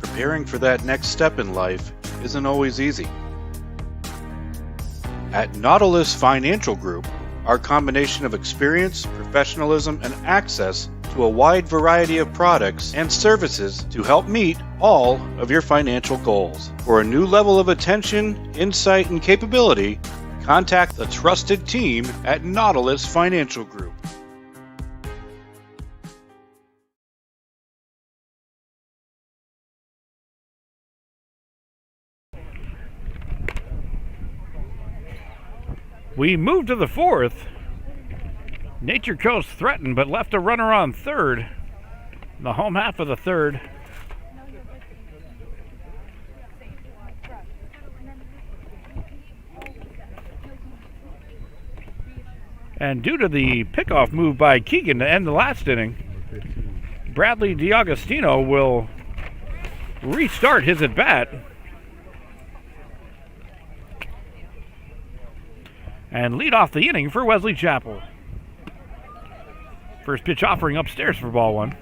Preparing for that next step in life isn't always easy. At Nautilus Financial Group, our combination of experience, professionalism, and access to a wide variety of products and services to help meet all of your financial goals. For a new level of attention, insight, and capability, contact the trusted team at Nautilus Financial Group. We move to the fourth. Nature Coast threatened but left a runner on third in the home half of the third. And due to the pickoff move by Keegan to end the last inning, Bradley DiAgostino will restart his at-bat. And lead off the inning for Wesley Chapel. First pitch offering upstairs for ball one.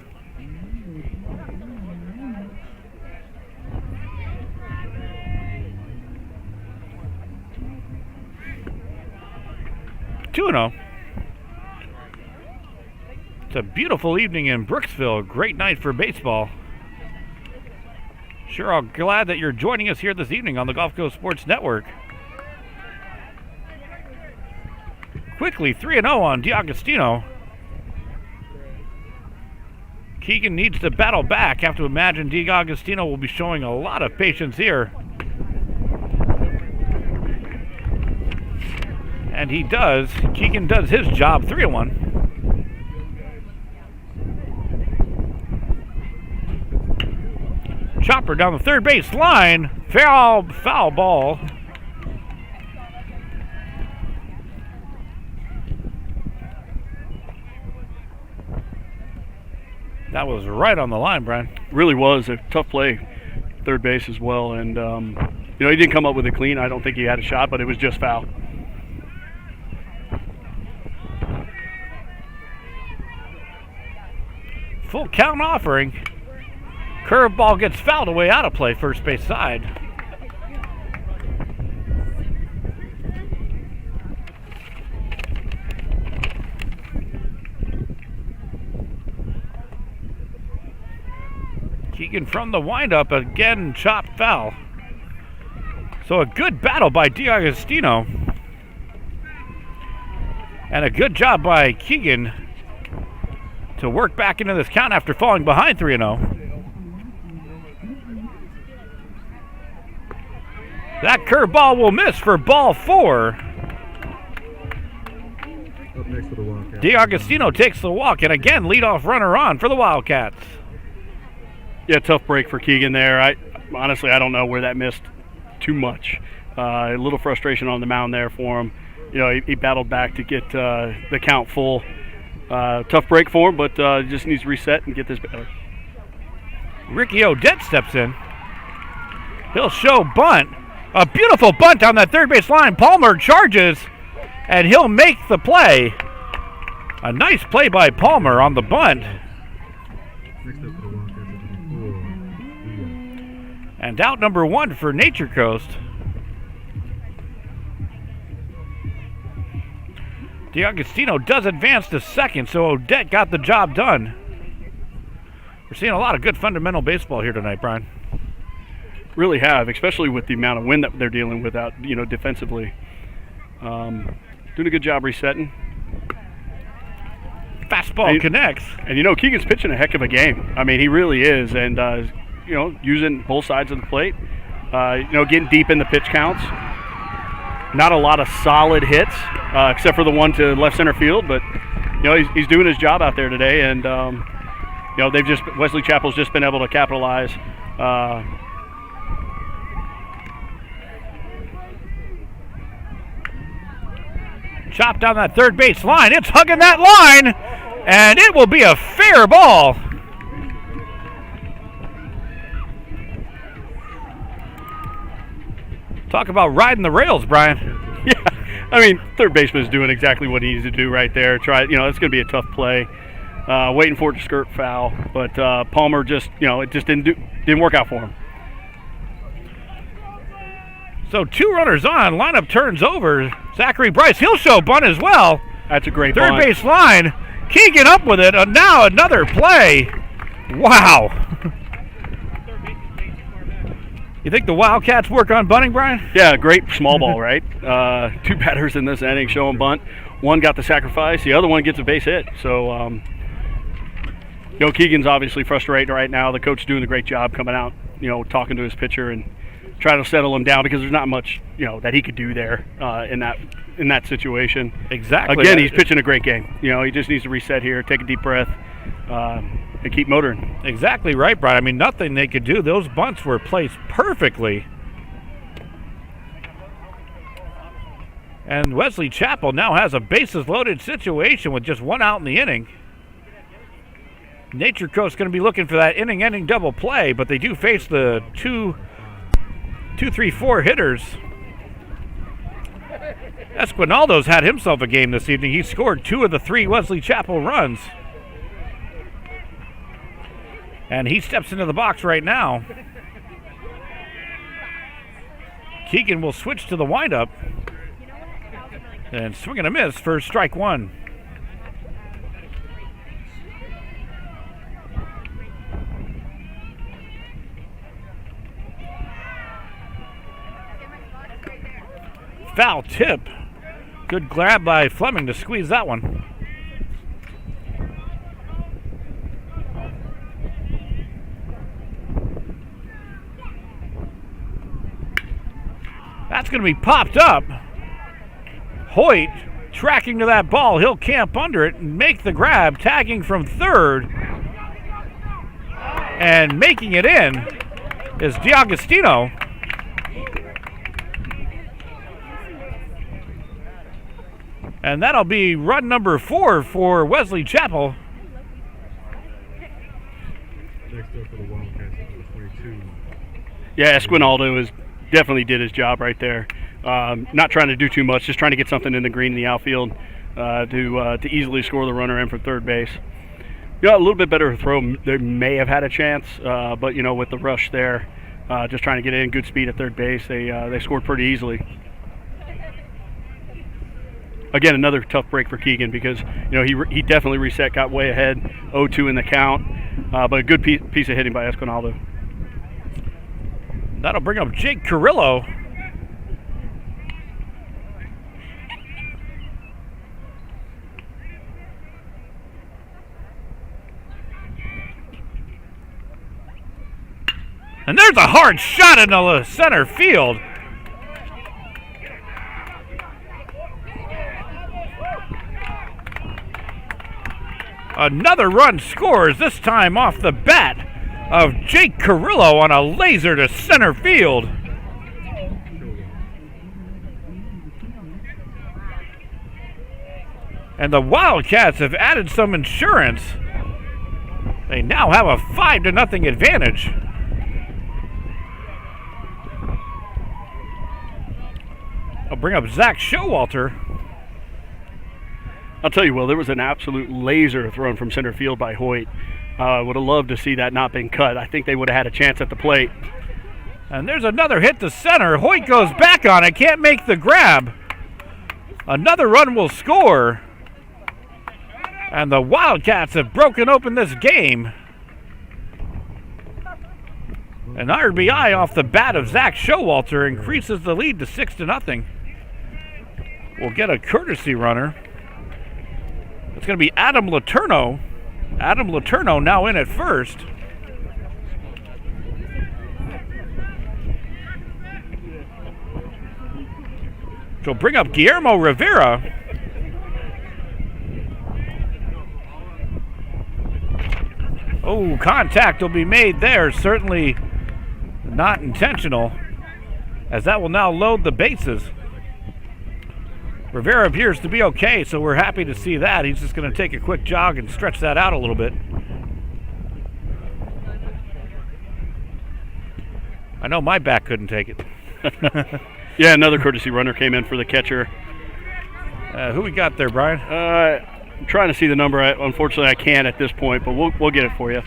Two-0. It's a beautiful evening in Brooksville. Great night for baseball. Sure, I'm glad that you're joining us here this evening on the Gulf Coast Sports Network. Quickly, 3-0 on DiAgostino. Keegan needs to battle back. Have to imagine DiAgostino will be showing a lot of patience here. And he does. Keegan does his job. 3-1. Chopper down the third base line. Foul ball. That was right on the line, Brian. Really was a tough play, third base as well. And, he didn't come up with it clean. I don't think he had a shot, but it was just foul. Full count offering. Curveball gets fouled away out of play, first base side. Keegan from the windup, again chopped foul. So a good battle by DiAgostino. And a good job by Keegan to work back into this count after falling behind 3-0. That curveball will miss for ball four. Up next for the Wildcats. DiAgostino takes the walk, and again, leadoff runner on for the Wildcats. Yeah, tough break for Keegan there. I don't know where that missed too much. A little frustration on the mound there for him. he battled back to get the count full. Tough break for him, but just needs to reset and get this better. Ricky Odette steps in. He'll show bunt. A beautiful bunt on that third base line. Palmer charges, and he'll make the play. A nice play by Palmer on the bunt. Next up for the Wildcats at number 4, And out number 1 for Nature Coast. DeAugustino does advance to second, so Odette got the job done. We're seeing a lot of good fundamental baseball here tonight, Brian. Really have, especially with the amount of wind that they're dealing with out, defensively. Doing a good job resetting. Fastball connects. And, Keegan's pitching a heck of a game. I mean, he really is. And, using both sides of the plate. Getting deep in the pitch counts. Not a lot of solid hits, except for the one to left center field. But, he's doing his job out there today. And, Wesley Chapel's just been able to capitalize. Chopped down that third base line. It's hugging that line, and it will be a fair ball. Talk about riding the rails, Brian. Yeah, I mean, third baseman is doing exactly what he needs to do right there. It's going to be a tough play. Waiting for it to skirt foul, but Palmer just, it just didn't work out for him. So 2 runners on, lineup turns over. Zachary Bryce, he'll show bunt as well. That's a great third bunt. Base line. Keegan up with it. Now another play. Wow. You think the Wildcats work on bunting, Brian? Yeah, great small ball, right? 2 batters in this inning showing bunt. One got the sacrifice. The other one gets a base hit. So, Keegan's obviously frustrated right now. The coach doing a great job coming out, talking to his pitcher and trying to settle him down because there's not much, that he could do there in that situation. Exactly. Again, he's pitching a great game. He just needs to reset here, take a deep breath, and keep motoring. Exactly right, Brian. I mean, nothing they could do. Those bunts were placed perfectly. And Wesley Chapel now has a bases-loaded situation with just 1 out in the inning. Nature Coast going to be looking for that inning-ending double play, but they do face the 2, 3, 4 hitters. Esquinaldo's had himself a game this evening. He scored 2 of the 3 Wesley Chapel runs. And he steps into the box right now. Keegan will switch to the windup. And swing and a miss for strike 1. Foul tip. Good grab by Fleming to squeeze that one. That's going to be popped up. Hoyt tracking to that ball. He'll camp under it and make the grab, tagging from third. And making it in is DeAugustino. And that'll be run number 4 for Wesley Chapel. Next up for the Wildcats at number 22. Yeah, Esquinaldo definitely did his job right there. Not trying to do too much, just trying to get something in the green in the outfield to easily score the runner in from third base. A little bit better throw. They may have had a chance, but with the rush there, just trying to get in good speed at third base, they scored pretty easily. Again, another tough break for Keegan because he definitely reset, got way ahead, 0-2 in the count, but a good piece of hitting by Esquinaldo. That'll bring up Jake Carrillo. And there's a hard shot into the center field. Another run scores, this time off the bat of Jake Carrillo on a laser to center field. And the Wildcats have added some insurance. They now have a 5-0 advantage. I'll bring up Zach Showalter. I'll tell you, Will, there was an absolute laser thrown from center field by Hoyt. Would have loved to see that not been cut. I think they would have had a chance at the plate. And there's another hit to center. Hoyt goes back on it, can't make the grab. Another run will score. And the Wildcats have broken open this game. An RBI off the bat of Zach Showalter increases the lead to 6-0. We'll get a courtesy runner. It's going to be Adam Letourneau. Adam Letourneau now in at first. So bring up Guillermo Rivera. Oh, contact will be made there. Certainly not intentional, as that will now load the bases. Rivera appears to be okay, so we're happy to see that. He's just going to take a quick jog and stretch that out a little bit. I know my back couldn't take it. Yeah, another courtesy runner came in for the catcher. Who we got there, Brian? I'm trying to see the number. Unfortunately, I can't at this point, but we'll get it for you.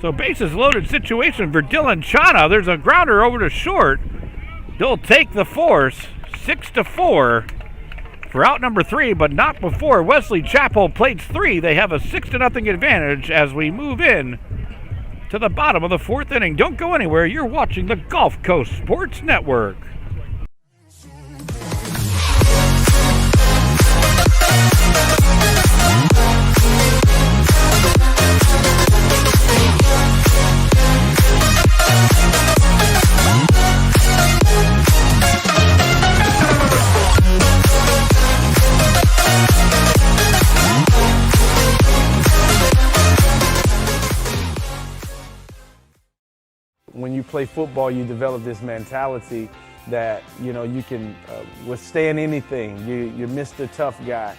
So bases loaded situation for Dylan Chana. There's a grounder over to short. They'll take the force, 6-4 for out number 3, but not before Wesley Chapel plates 3. They have a 6-0 advantage as we move in to the bottom of the 4th inning. Don't go anywhere. You're watching the Gulf Coast Sports Network. When you play football, you develop this mentality that, you know, you can withstand anything. You're Mr. Tough Guy.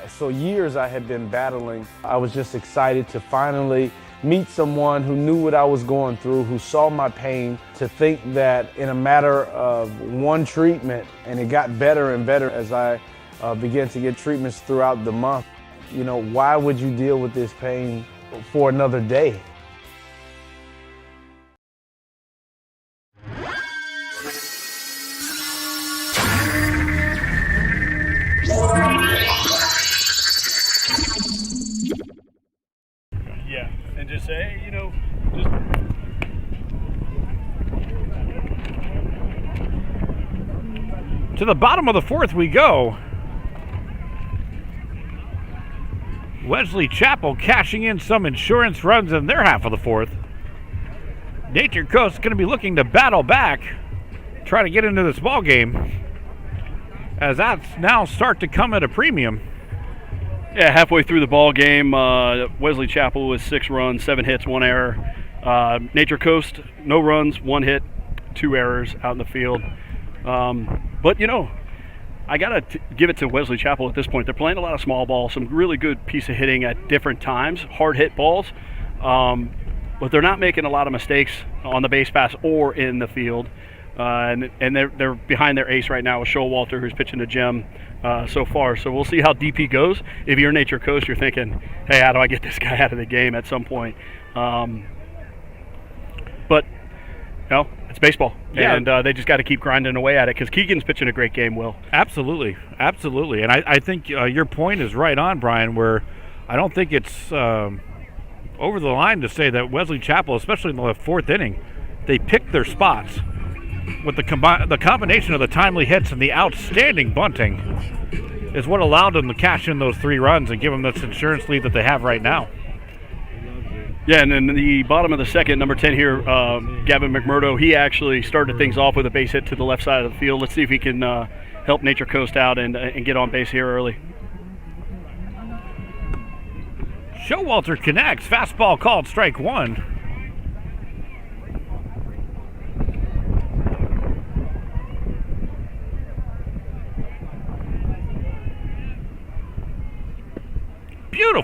So years I had been battling. I was just excited to finally meet someone who knew what I was going through, who saw my pain, to think that in a matter of one treatment, and it got better and better as I began to get treatments throughout the month. You know, why would you deal with this pain for another day? Yeah, and just say, you know, just to the bottom of the 4th we go. Wesley Chapel cashing in some insurance runs in their half of the 4th. Nature Coast going to be looking to battle back, try to get into this ball game, as that's now start to come at a premium. Yeah, halfway through the ball game, Wesley Chapel with 6 runs, 7 hits, 1 error. Nature Coast, no runs, 1 hit, 2 errors out in the field. But, you know, I got to give it to Wesley Chapel at this point. They're playing a lot of small ball, some really good piece of hitting at different times, hard hit balls. But they're not making a lot of mistakes on the base pass or in the field. And they're behind their ace right now with Showalter, who's pitching to Jim so far. So we'll see how deep he goes. If you're Nature Coast, you're thinking, hey, how do I get this guy out of the game at some point? But, you know, it's baseball. Yeah. And they just got to keep grinding away at it because Keegan's pitching a great game, Will. Absolutely. Absolutely. And I think your point is right on, Brian, where I don't think it's over the line to say that Wesley Chapel, especially in the 4th inning, they picked their spots. With the combination of the timely hits and the outstanding bunting is what allowed them to cash in those 3 runs and give them this insurance lead that they have right now. Yeah, and in the bottom of the 2nd, number 10 here, Gavin McMurdo, he actually started things off with a base hit to the left side of the field. Let's see if he can help Nature Coast out and get on base here early. Showalter connects. Fastball called strike 1.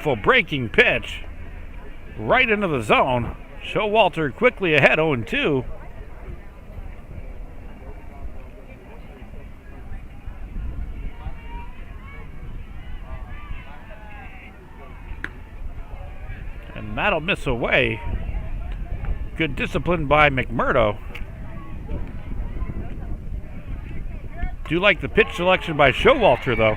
beautiful breaking pitch right into the zone. Showalter quickly ahead, 0-2. And that'll miss away. Good discipline by McMurdo. Do like the pitch selection by Showalter, though.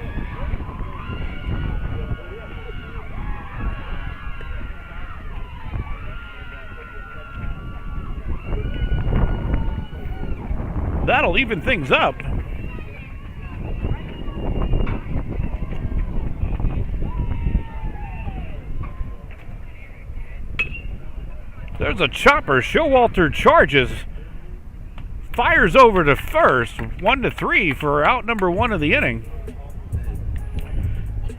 That'll even things up. There's a chopper. Showalter charges. Fires over to first. 1-3 for out number 1 of the inning.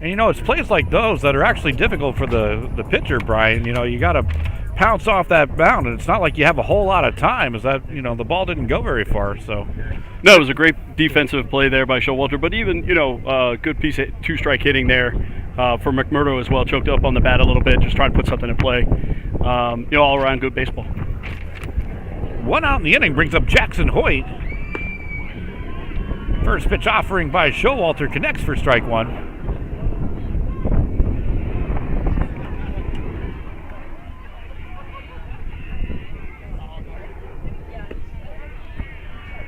And you know, it's plays like those that are actually difficult for the pitcher, Brian. You know, you got to pounce off that mound, and it's not like you have a whole lot of time. Is that, you know, the ball didn't go very far. So no, it was a great defensive play there by Showalter, but even, you know, good piece of two-strike hitting there for McMurdo as well. Choked up on the bat a little bit, just trying to put something in play. You know, all around good baseball. 1 out in the inning brings up Jackson Hoyt. First pitch offering by Showalter connects for strike 1.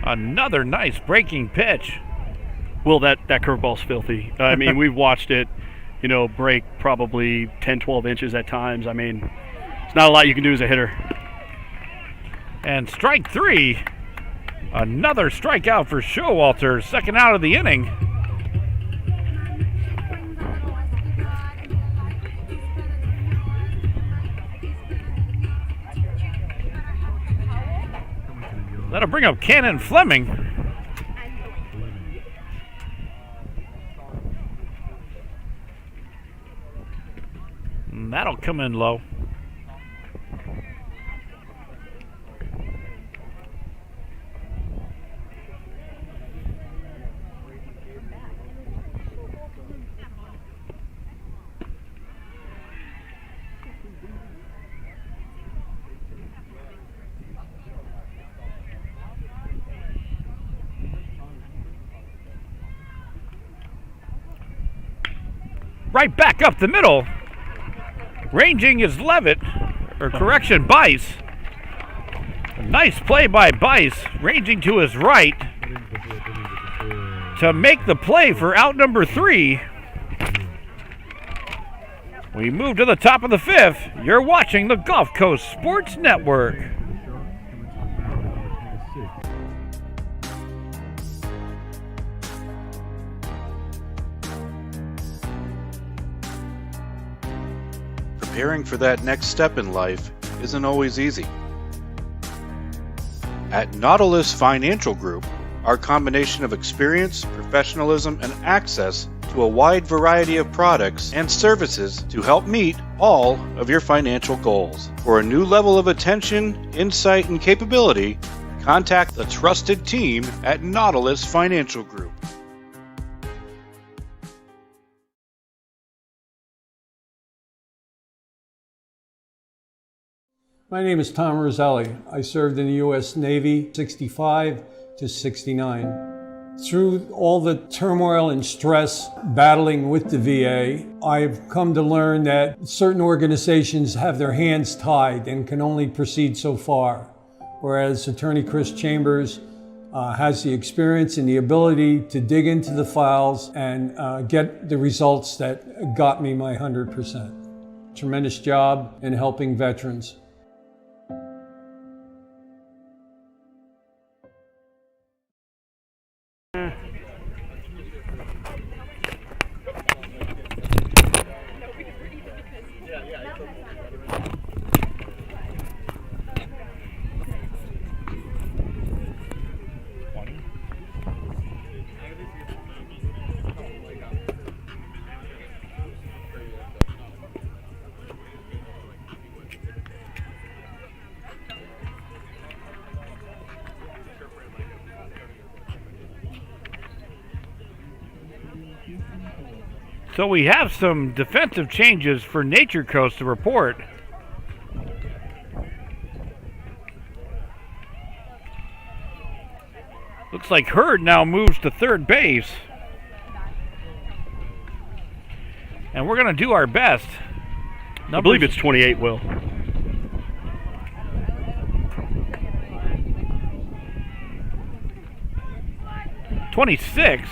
Another nice breaking pitch. Well, that curveball's filthy. I mean, we've watched it, you know, break probably 10, 12 inches at times. I mean, it's not a lot you can do as a hitter. And strike 3. Another strikeout for Showalter. Second out of the inning. That'll bring up Cannon Fleming. And that'll come in low. Right back up the middle. Ranging is Levitt, or correction, Bice. A nice play by Bice, ranging to his right to make the play for out number 3. We move to the top of the 5th. You're watching the Gulf Coast Sports Network. Preparing for that next step in life isn't always easy. At Nautilus Financial Group, our combination of experience, professionalism, and access to a wide variety of products and services to help meet all of your financial goals. For a new level of attention, insight, and capability, contact the trusted team at Nautilus Financial Group. My name is Tom Roselli. I served in the U.S. Navy 65 to 69. Through all the turmoil and stress battling with the VA, I've come to learn that certain organizations have their hands tied and can only proceed so far, whereas Attorney Chris Chambers has the experience and the ability to dig into the files and get the results that got me my 100%. Tremendous job in helping veterans. So we have some defensive changes for Nature Coast to report. Looks like Hurd now moves to third base. And we're going to do our best. I believe it's 28, Will. '26.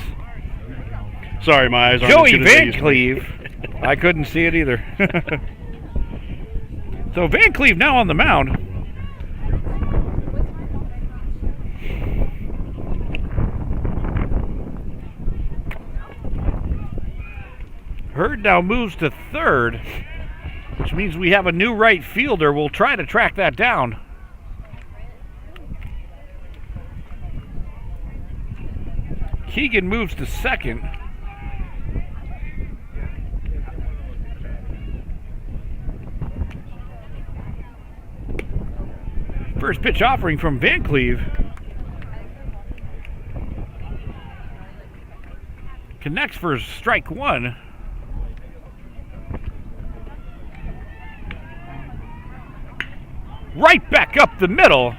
Sorry, my eyes aren't Joey as good as they Van used to be. Cleve. I couldn't see it either. So Van Cleve now on the mound. Hurd now moves to third, which means we have a new right fielder. We'll try to track that down. Keegan moves to second. First pitch offering from Van Cleve. Connects for strike one. Right back up the middle.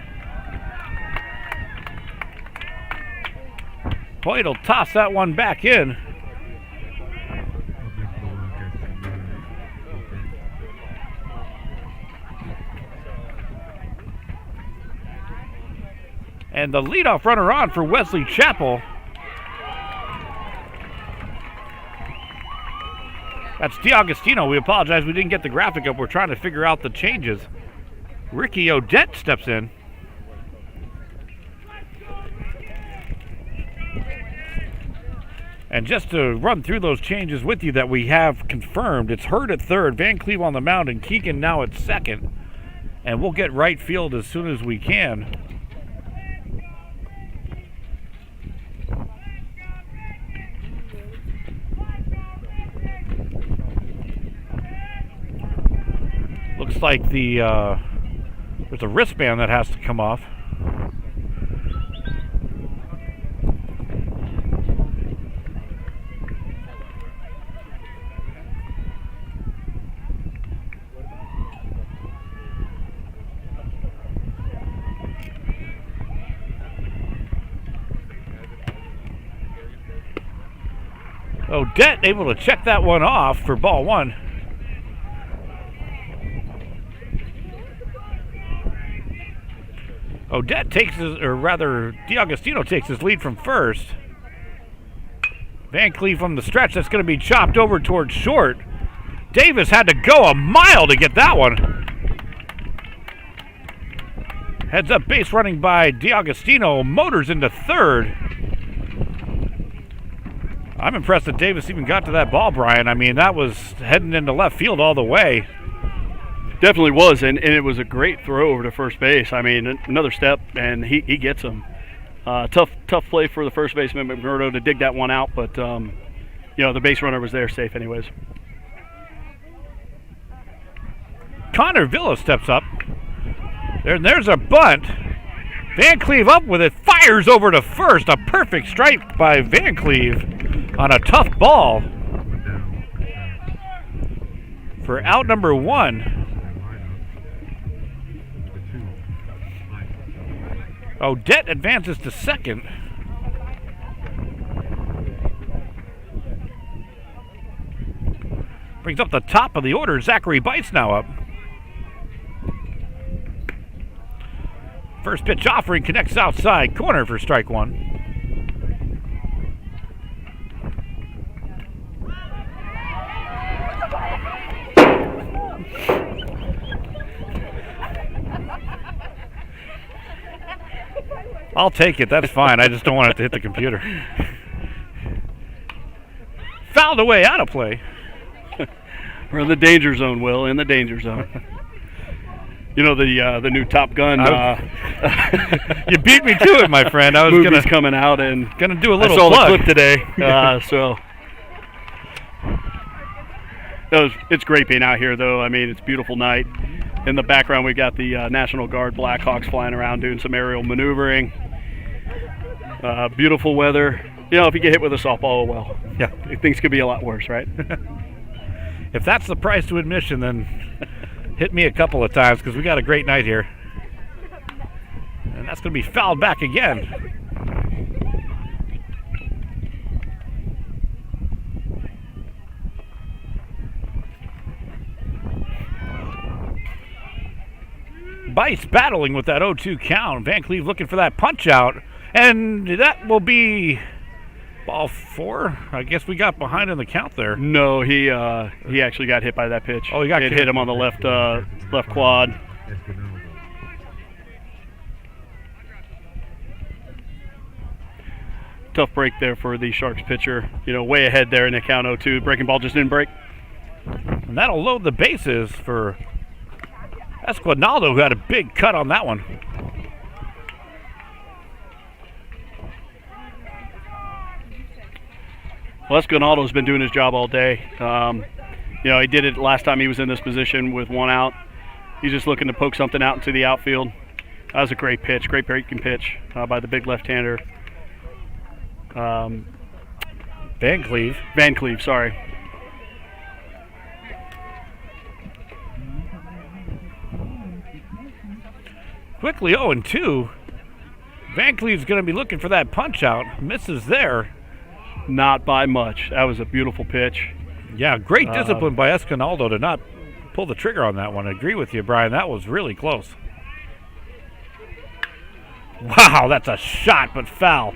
Boyd will toss that one back in. And the leadoff runner on for Wesley Chapel. That's DiAgostino. We apologize, we didn't get the graphic up. We're trying to figure out the changes. Ricky Odette steps in. And just to run through those changes with you that we have confirmed, it's Hurd at third, Van Cleve on the mound, and Keegan now at second. And we'll get right field as soon as we can. Looks like there's a wristband that has to come off. Odette able to check that one off for ball one. Odette takes his, or rather, DiAgostino takes his lead from first. Van Cleve from the stretch, that's going to be chopped over towards short. Davis had to go a mile to get that one. Heads up base running by DiAgostino, motors into third. I'm impressed that Davis even got to that ball, Brian. I mean, that was heading into left field all the way. Definitely was, and it was a great throw over to first base. I mean, another step, and he gets him. Tough play for the first baseman, McMurdo, to dig that one out, but, the base runner was there safe anyways. Connor Villa steps up. There's a bunt. Van Cleve up with it, fires over to first. A perfect strike by Van Cleve on a tough ball for out number one. Odette advances to second. Brings up the top of the order. Zachary Bites now up. First pitch offering connects outside corner for strike one. I'll take it. That's fine. I just don't want it to hit the computer. Fouled away, out of play. We're in the danger zone, Will. In the danger zone. You know the new Top Gun. You beat me to it, my friend. I was movie's coming out and gonna do a little. I saw plug. the clip today, so it's great being out here, though. I mean, it's a beautiful night. In the background, we got the National Guard Blackhawks flying around doing some aerial maneuvering. Beautiful weather. If you get hit with a softball, oh well. Yeah, things could be a lot worse, right? If that's the price to admission, then hit me a couple of times because we got a great night here. And that's going to be fouled back again. Bice battling with that 0-2 count. Van Cleve looking for that punch out. And that will be ball 4. I guess we got behind in the count there. No, he actually got hit by that pitch. Oh, he got hit him on the left quad. Tough break there for the Sharks pitcher. You know, way ahead there in the count 0-2. Breaking ball just didn't break. And that'll load the bases for Esquinaldo, who had a big cut on that one. Well, Esquinaldo's been doing his job all day. You know, he did it last time he was in this position with 1 out. He's just looking to poke something out into the outfield. That was a great pitch, great breaking pitch by the big left-hander. Van Cleve, sorry. Quickly 0-2. Van Cleve's going to be looking for that punch out. Misses there. Not by much. That was a beautiful pitch. Yeah, great discipline by Esquinaldo to not pull the trigger on that one. I agree with you, Brian. That was really close. Wow, that's a shot, but foul.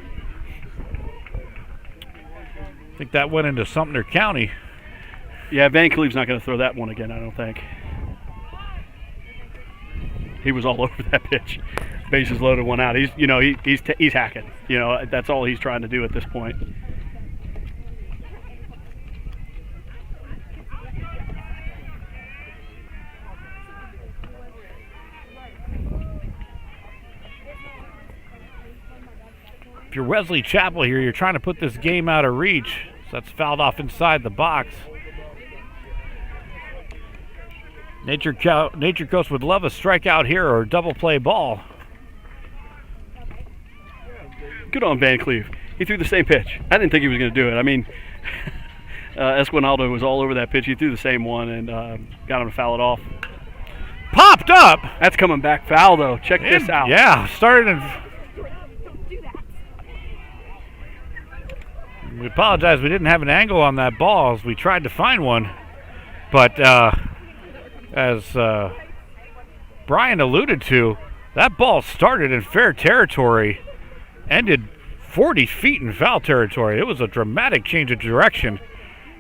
I think that went into Sumter County. Yeah, Van Cleve's not going to throw that one again, I don't think. He was all over that pitch. Bases loaded, 1 out. He's hacking. You know, that's all he's trying to do at this point. If you're Wesley Chapel here, you're trying to put this game out of reach. So that's fouled off inside the box. Nature Coast would love a strikeout here or a double play ball. Good on Van Cleve. He threw the same pitch. I didn't think he was going to do it. I mean, Esquinaldo was all over that pitch. He threw the same one and got him to foul it off. Popped up. That's coming back foul, though. Check this out. Yeah, started in... We apologize. We didn't have an angle on that ball as we tried to find one. But as Brian alluded to, that ball started in fair territory, ended 40 feet in foul territory. It was a dramatic change of direction,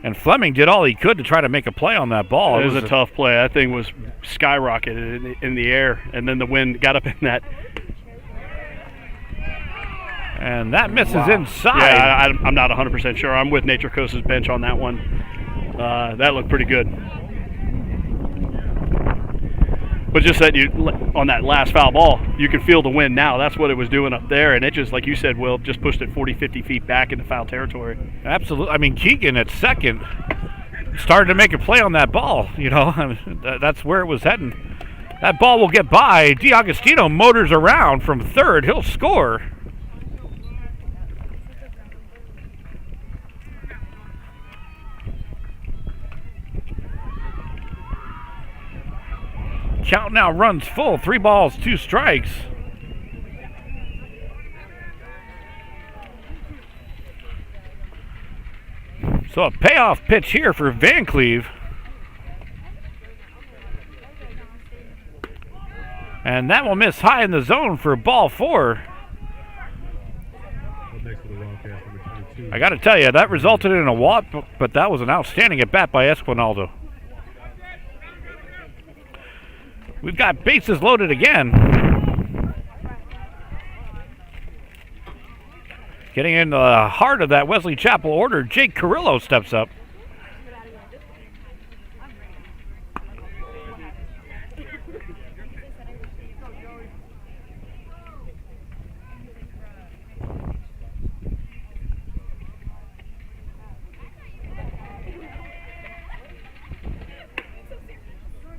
and Fleming did all he could to try to make a play on that ball. It was a tough play. That thing was skyrocketed in the air, and then the wind got up in that. And that misses inside. Yeah, I'm not 100% sure. I'm with Nature Coast's bench on that one. That looked pretty good. But just that on that last foul ball, you can feel the wind now. That's what it was doing up there, and it just, like you said, Will, just pushed it 40, 50 feet back into foul territory. Absolutely. I mean, Keegan at second started to make a play on that ball. You know, that's where it was heading. That ball will get by. DiAgostino motors around from third. He'll score. Count now runs full. 3 balls, 2 strikes. So a payoff pitch here for Van Cleve. And that will miss high in the zone for ball 4. I got to tell you, that resulted in a walk, but that was an outstanding at bat by Esquinaldo. We've got bases loaded again. Getting in the heart of that Wesley Chapel order, Jake Carrillo steps up.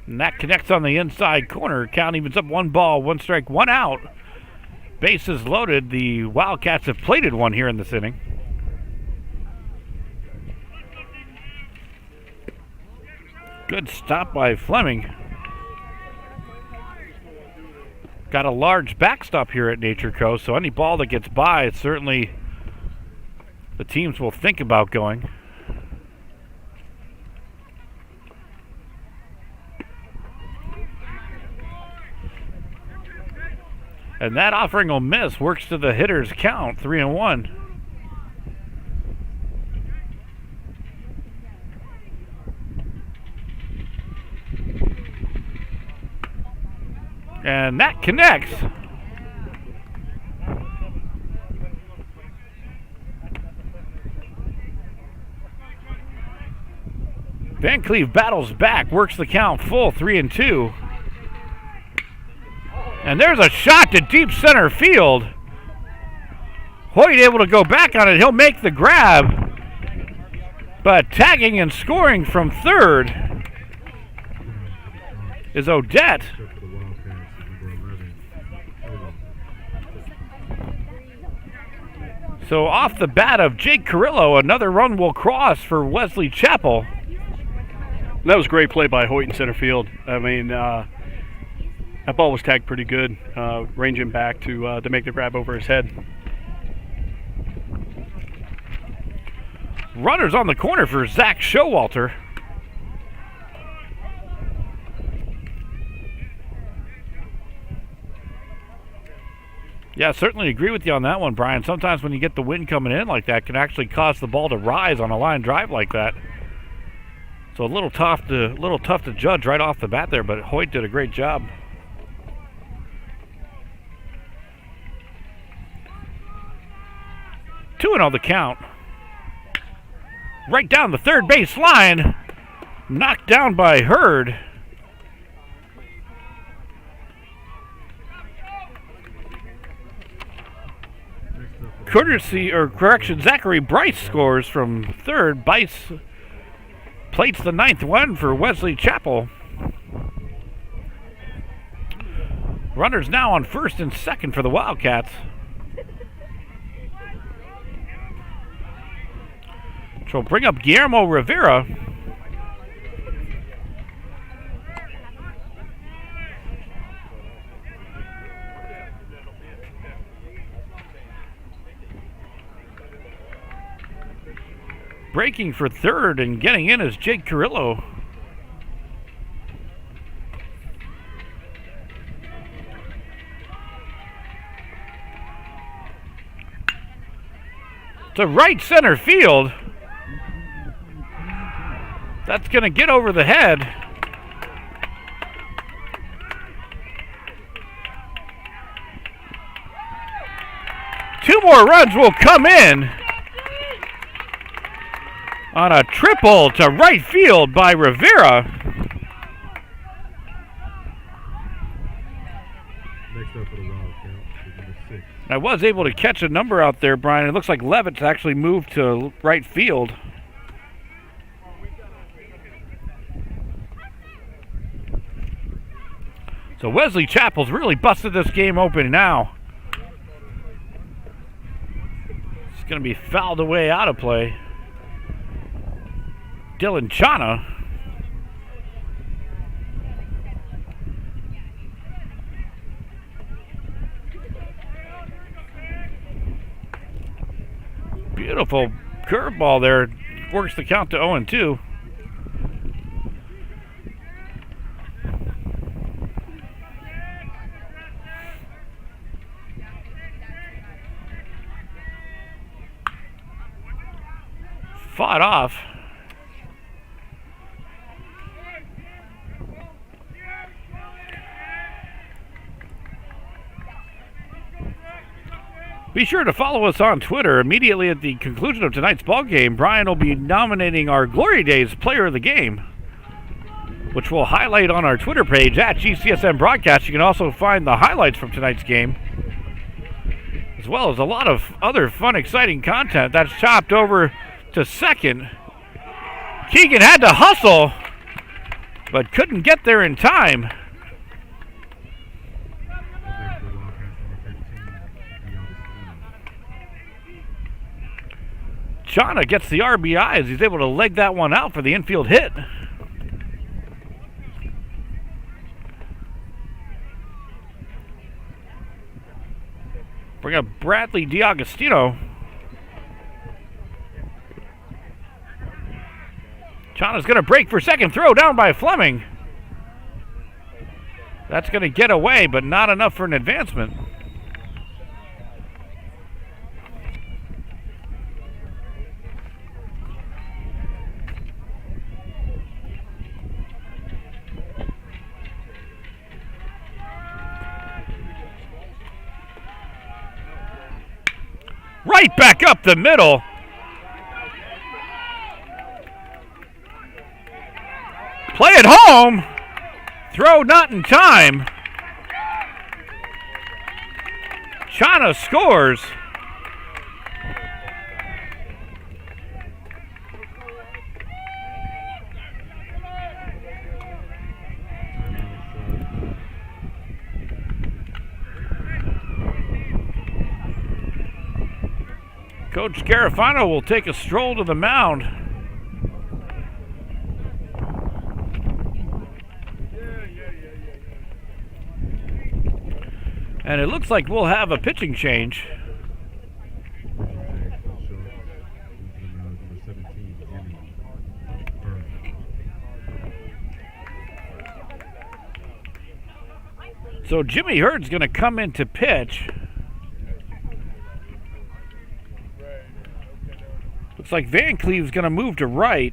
And that connects on the inside corner. Count evens up 1 ball, 1 strike, 1 out. Bases loaded. The Wildcats have plated one here in this inning. Good stop by Fleming. Got a large backstop here at Nature Coast, so any ball that gets by, certainly the teams will think about going. And that offering will miss. Works to the hitter's count, 3-1. And that connects. Van Cleve battles back, works the count full, 3-2. And there's a shot to deep center field. Hoyt able to go back on it. He'll make the grab. But tagging and scoring from third is Odette. So off the bat of Jake Carrillo, another run will cross for Wesley Chapel. That was a great play by Hoyt in center field. I mean, that ball was tagged pretty good, ranging back to make the grab over his head. Runners on the corner for Zach Showalter. Yeah, certainly agree with you on that one, Brian. Sometimes when you get the wind coming in like that, it can actually cause the ball to rise on a line drive like that. So a little tough to judge right off the bat there, but Hoyt did a great job. Two and on the count. Right down the third base line. Knocked down by Hurd. Zachary Bryce scores from third. Bryce plates the ninth one for Wesley Chapel. Runners now on first and second for the Wildcats. So bring up Guillermo Rivera. Breaking for third and getting in is Jake Carrillo. To right center field. That's going to get over the head. Two more runs will come in on a triple to right field by Rivera. Next up for the Wildcats is number 6. I was able to catch a number out there, Brian. It looks like Levitt's actually moved to right field. So Wesley Chapel's really busted this game open now. It's going to be fouled away out of play. Dylan Chana. Beautiful curveball there. Works the count to 0-2. Fought off. Be sure to follow us on Twitter. Immediately at the conclusion of tonight's ball game, Brian will be nominating our Glory Days Player of the Game, which we'll highlight on our Twitter page at GCSN Broadcast. You can also find the highlights from tonight's game, as well as a lot of other fun, exciting content. That's chopped over to second. Keegan had to hustle, but couldn't get there in time. Chana gets the RBI as he's able to leg that one out for the infield hit. Bring up Bradley DiAgostino. Chana's going to break for second. Throw down by Fleming. That's going to get away, but not enough for an advancement. Right back up the middle. Play it home. Throw not in time. Chana scores. Coach Garofano will take a stroll to the mound. And it looks like we'll have a pitching change. So Jimmy Hurd's going to come in to pitch. Looks like Van Cleve's going to move to right.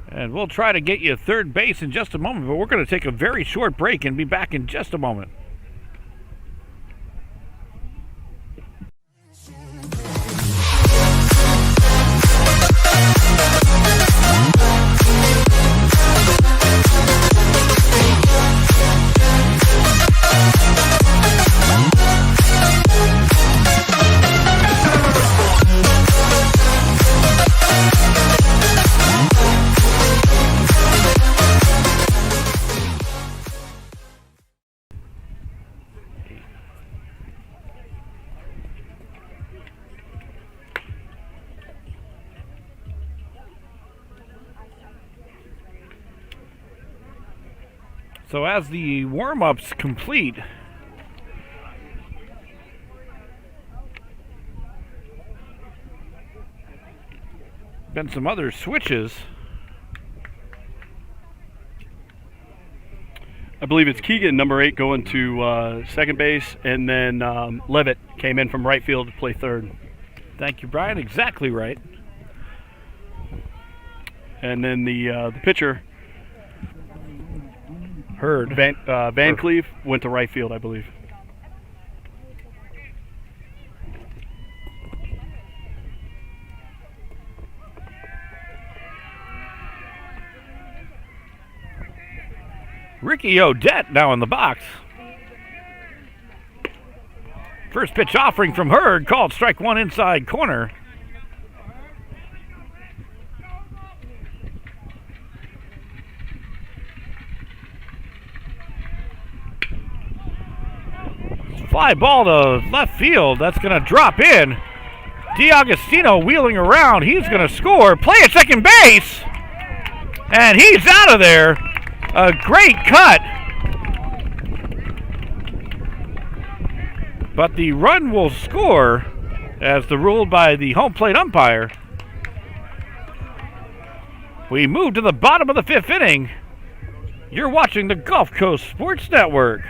And we'll try to get you third base in just a moment, but we're going to take a very short break and be back in just a moment. So as the warm-ups complete, been some other switches. I believe it's Keegan, number 8, going to second base, and then Levitt came in from right field to play third. Thank you, Brian. Exactly right. And then the pitcher, Hurd. Van Cleve, went to right field, I believe. Ricky Odette now in the box. First pitch offering from Hurd, called strike one inside corner. Fly ball to left field. That's going to drop in. DiAgostino wheeling around. He's going to score. Play at second base. And he's out of there. A great cut. But the run will score as the ruled by the home plate umpire. We move to the bottom of the 5th inning. You're watching the Gulf Coast Sports Network.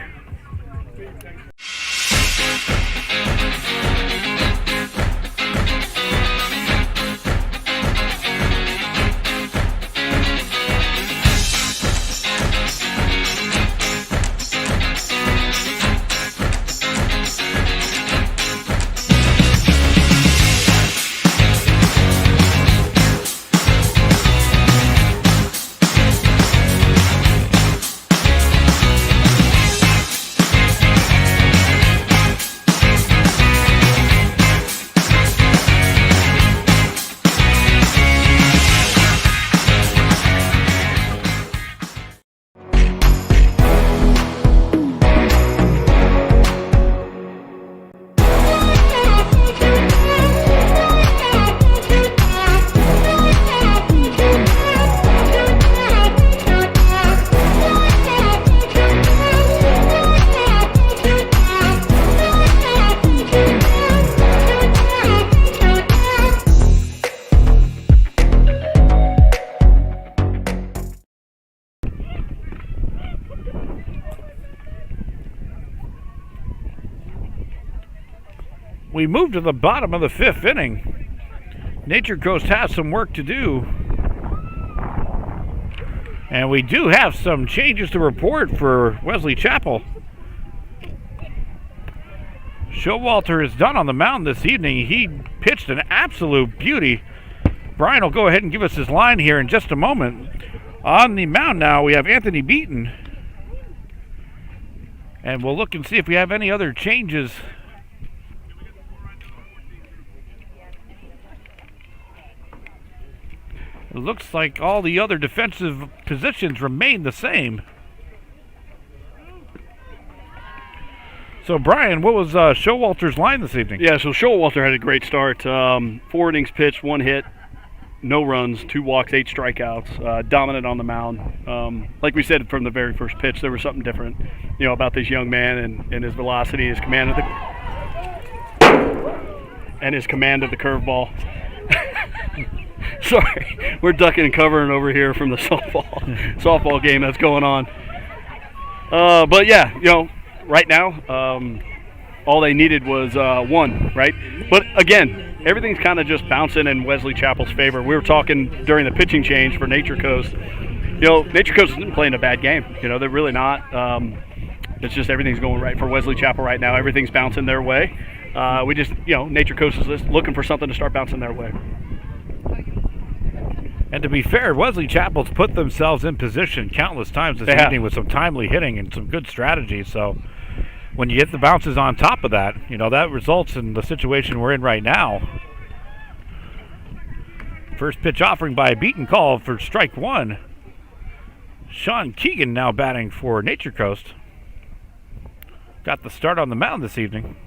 We move to the bottom of the 5th inning. Nature Coast has some work to do. And we do have some changes to report for Wesley Chapel. Showalter is done on the mound this evening. He pitched an absolute beauty. Brian will go ahead and give us his line here in just a moment. On the mound now, we have Anthony Beaton. And we'll look and see if we have any other changes. It looks like all the other defensive positions remain the same. So, Brian, what was Showalter's line this evening? Yeah, so Showalter had a great start. 4 innings pitched, 1 hit, no runs, 2 walks, 8 strikeouts, dominant on the mound. Like we said from the very first pitch, there was something different, about this young man and his velocity, his command of the curveball. Sorry, we're ducking and covering over here from the softball game that's going on. But yeah, right now, all they needed was 1, right? But again, everything's kind of just bouncing in Wesley Chapel's favor. We were talking during the pitching change for Nature Coast. Nature Coast isn't playing a bad game. They're really not. It's just everything's going right for Wesley Chapel right now. Everything's bouncing their way. We just, Nature Coast is just looking for something to start bouncing their way. And to be fair, Wesley Chapel's put themselves in position countless times this evening with some timely hitting and some good strategy. So when you get the bounces on top of that, that results in the situation we're in right now. First pitch offering by Beaton call for strike 1. Sean Keegan now batting for Nature Coast. Got the start on the mound this evening.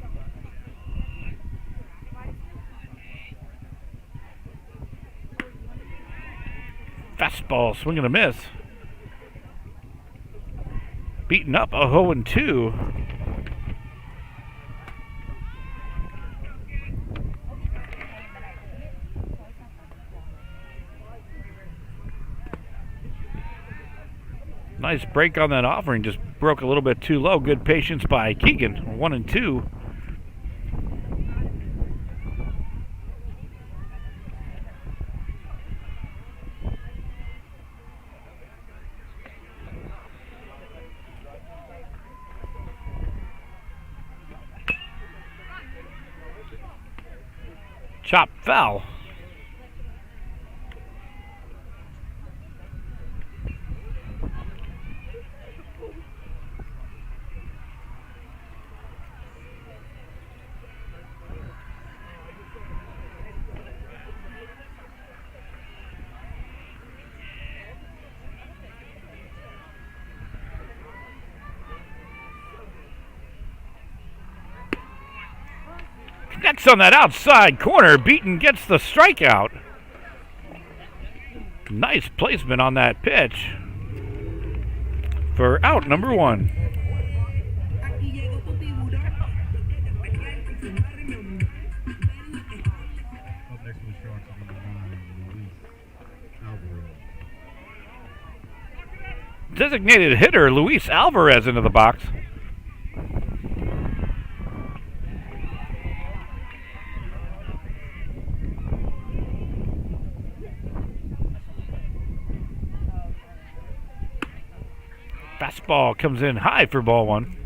Fastball, swing and a miss. Beaten up, 0-2. Nice break on that offering, just broke a little bit too low. Good patience by Keegan, 1-2. Chop foul. Next on that outside corner, Beaton gets the strikeout. Nice placement on that pitch for out number 1. Designated hitter Luis Alvarez into the box. Fastball comes in high for ball 1.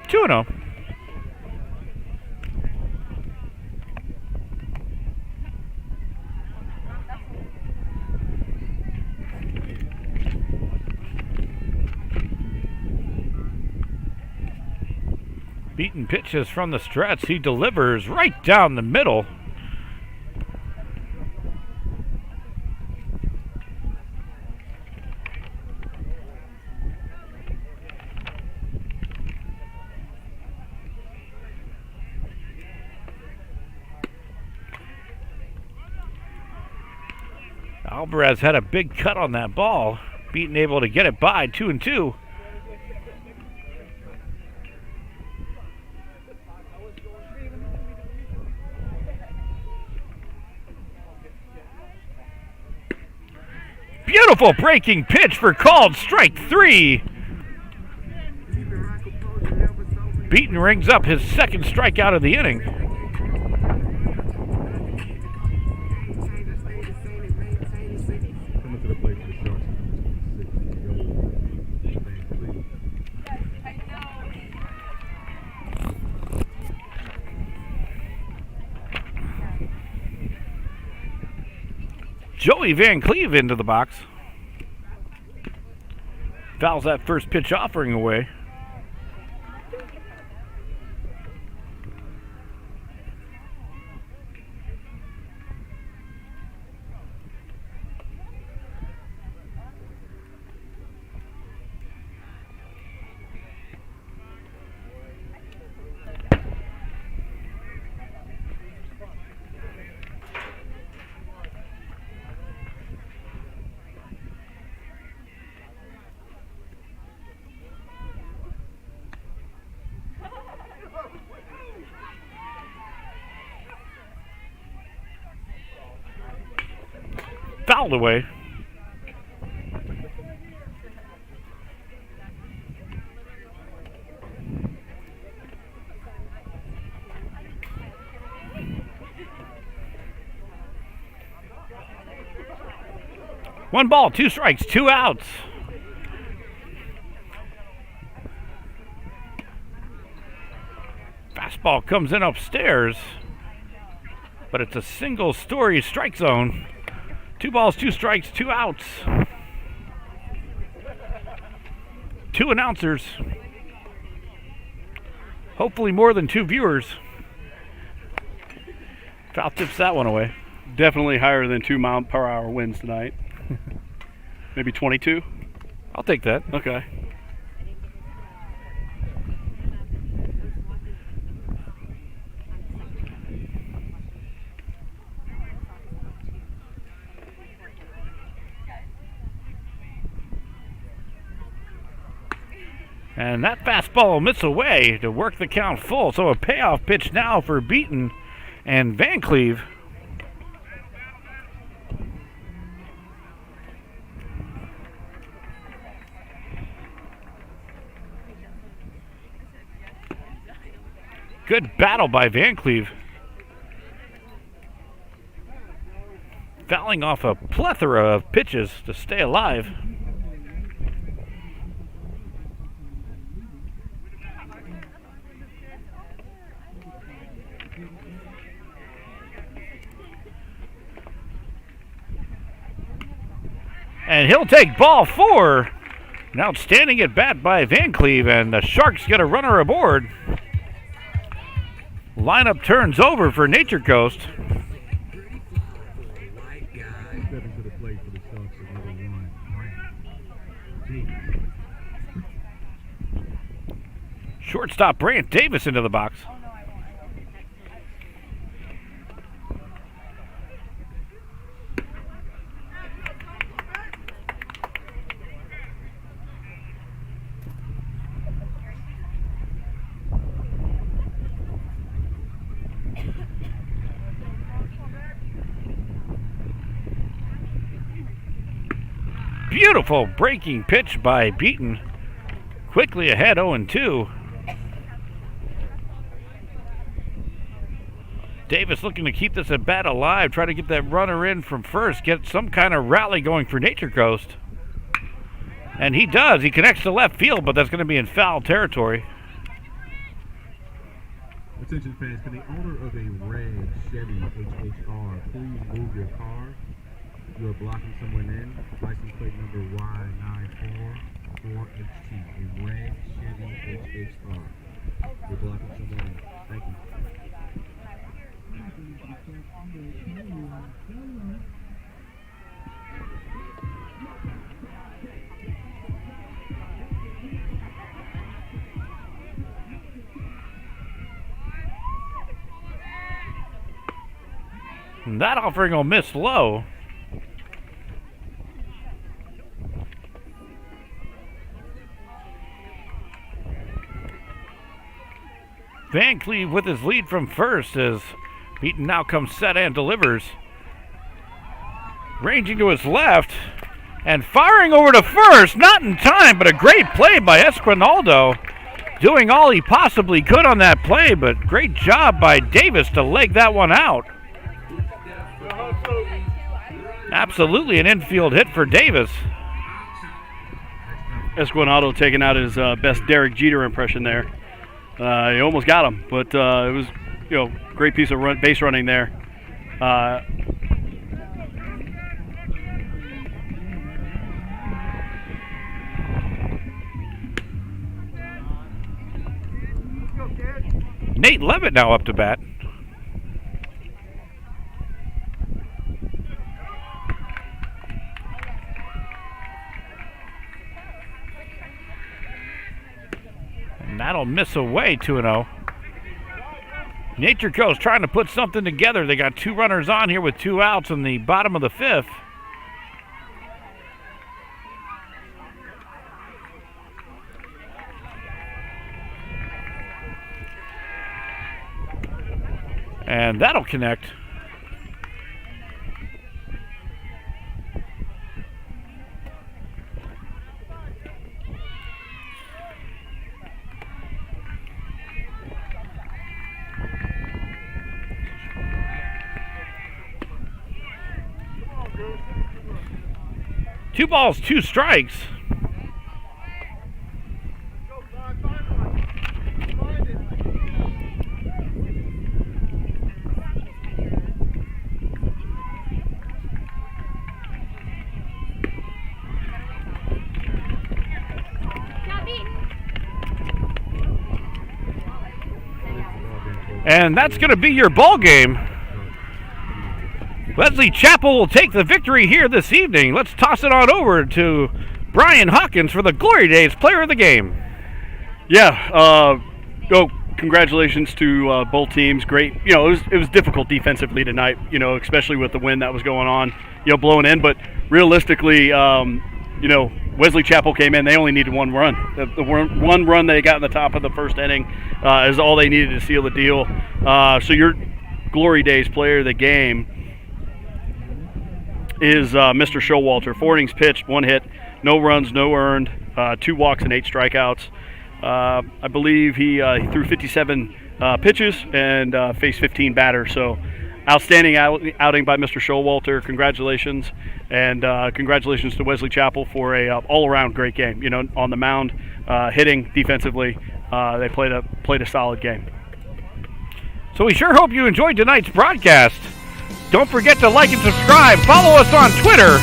Two and 0. Beaton pitches from the stretch. He delivers right down the middle. Alvarez had a big cut on that ball. Beaton able to get it by 2-2. Beautiful breaking pitch for called strike 3. Beaton rings up his second strikeout of the inning. Coming to the plate for the Sharks, number 26, Van Cleve. Joey Van Cleve into the box. Fouls that first pitch offering away. Fouled away. One ball, 2 strikes, 2 outs. Fastball comes in upstairs, but it's a single-story strike zone. 2 balls, 2 strikes, 2 outs. 2 announcers. Hopefully more than 2 viewers. Foul tips that one away. Definitely higher than 2-mile-per-hour winds tonight. Maybe 22? I'll take that. Okay. And that fastball will miss away to work the count full. So a payoff pitch now for Beaton and Van Cleve. Good battle by Van Cleve. Fouling off a plethora of pitches to stay alive. And he'll take ball 4. An outstanding at bat by Van Cleve, and the Sharks get a runner aboard. Lineup turns over for Nature Coast. Stepping to the plate for the Sharks is number 1, Brant Davis. Shortstop Brant Davis into the box. Beautiful breaking pitch by Beaton. Quickly ahead 0-2. Davis looking to keep this at bat alive, try to get that runner in from first, get some kind of rally going for Nature Coast. And he does. He connects to left field, but that's going to be in foul territory. Attention fans, can the owner of a red Chevy HHR please move your car? You are blocking someone in. License plate number Y944HT. A red Chevy HHR. You're blocking someone in. Thank you. And that offering will miss low. Van Cleve with his lead from first as Beaton now comes set and delivers. Ranging to his left, And firing over to first, not in time, but a great play by Esquinaldo. Doing all he possibly could on that play, but great job by Davis to leg that one out. Absolutely an infield hit for Davis. Esquinaldo taking out his best Derek Jeter impression there. He almost got him, but it was, great piece of base running there. Nate Levitt now up to bat. And that'll miss away, 2-0. Nature Coast trying to put something together. They got 2 runners on here with 2 outs in the bottom of the 5th. And that'll connect. Two balls, 2 strikes. And that's going to be your ball game. Wesley Chapel will take the victory here this evening. Let's toss it on over to Brian Hawkins for the Glory Days Player of the Game. Yeah, congratulations to both teams. Great, it was difficult defensively tonight, especially with the wind that was going on, blowing in. But realistically, Wesley Chapel came in. They only needed 1 run. The one run they got in the top of the first inning is all they needed to seal the deal. So your Glory Days Player of the Game is Mr. Showalter. 4 innings pitched, 1 hit, no runs, no earned, 2 walks and 8 strikeouts. I believe he threw 57 pitches and faced 15 batters. So outstanding outing by Mr. Showalter. Congratulations. And congratulations to Wesley Chapel for a all-around great game. On the mound, hitting, defensively, they played a solid game. So we sure hope you enjoyed tonight's broadcast. Don't forget to like and subscribe. Follow us on Twitter.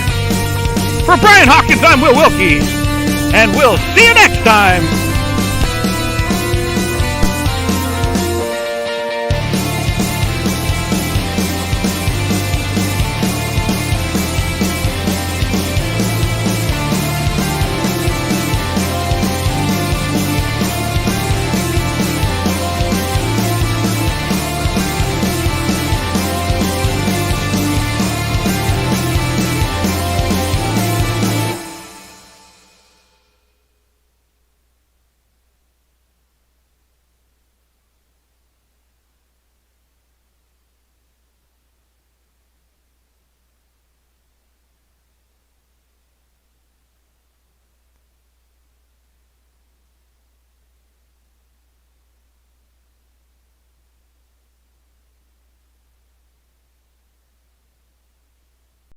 For Brian Hawkins, I'm Will Wilkie. And we'll see you next time.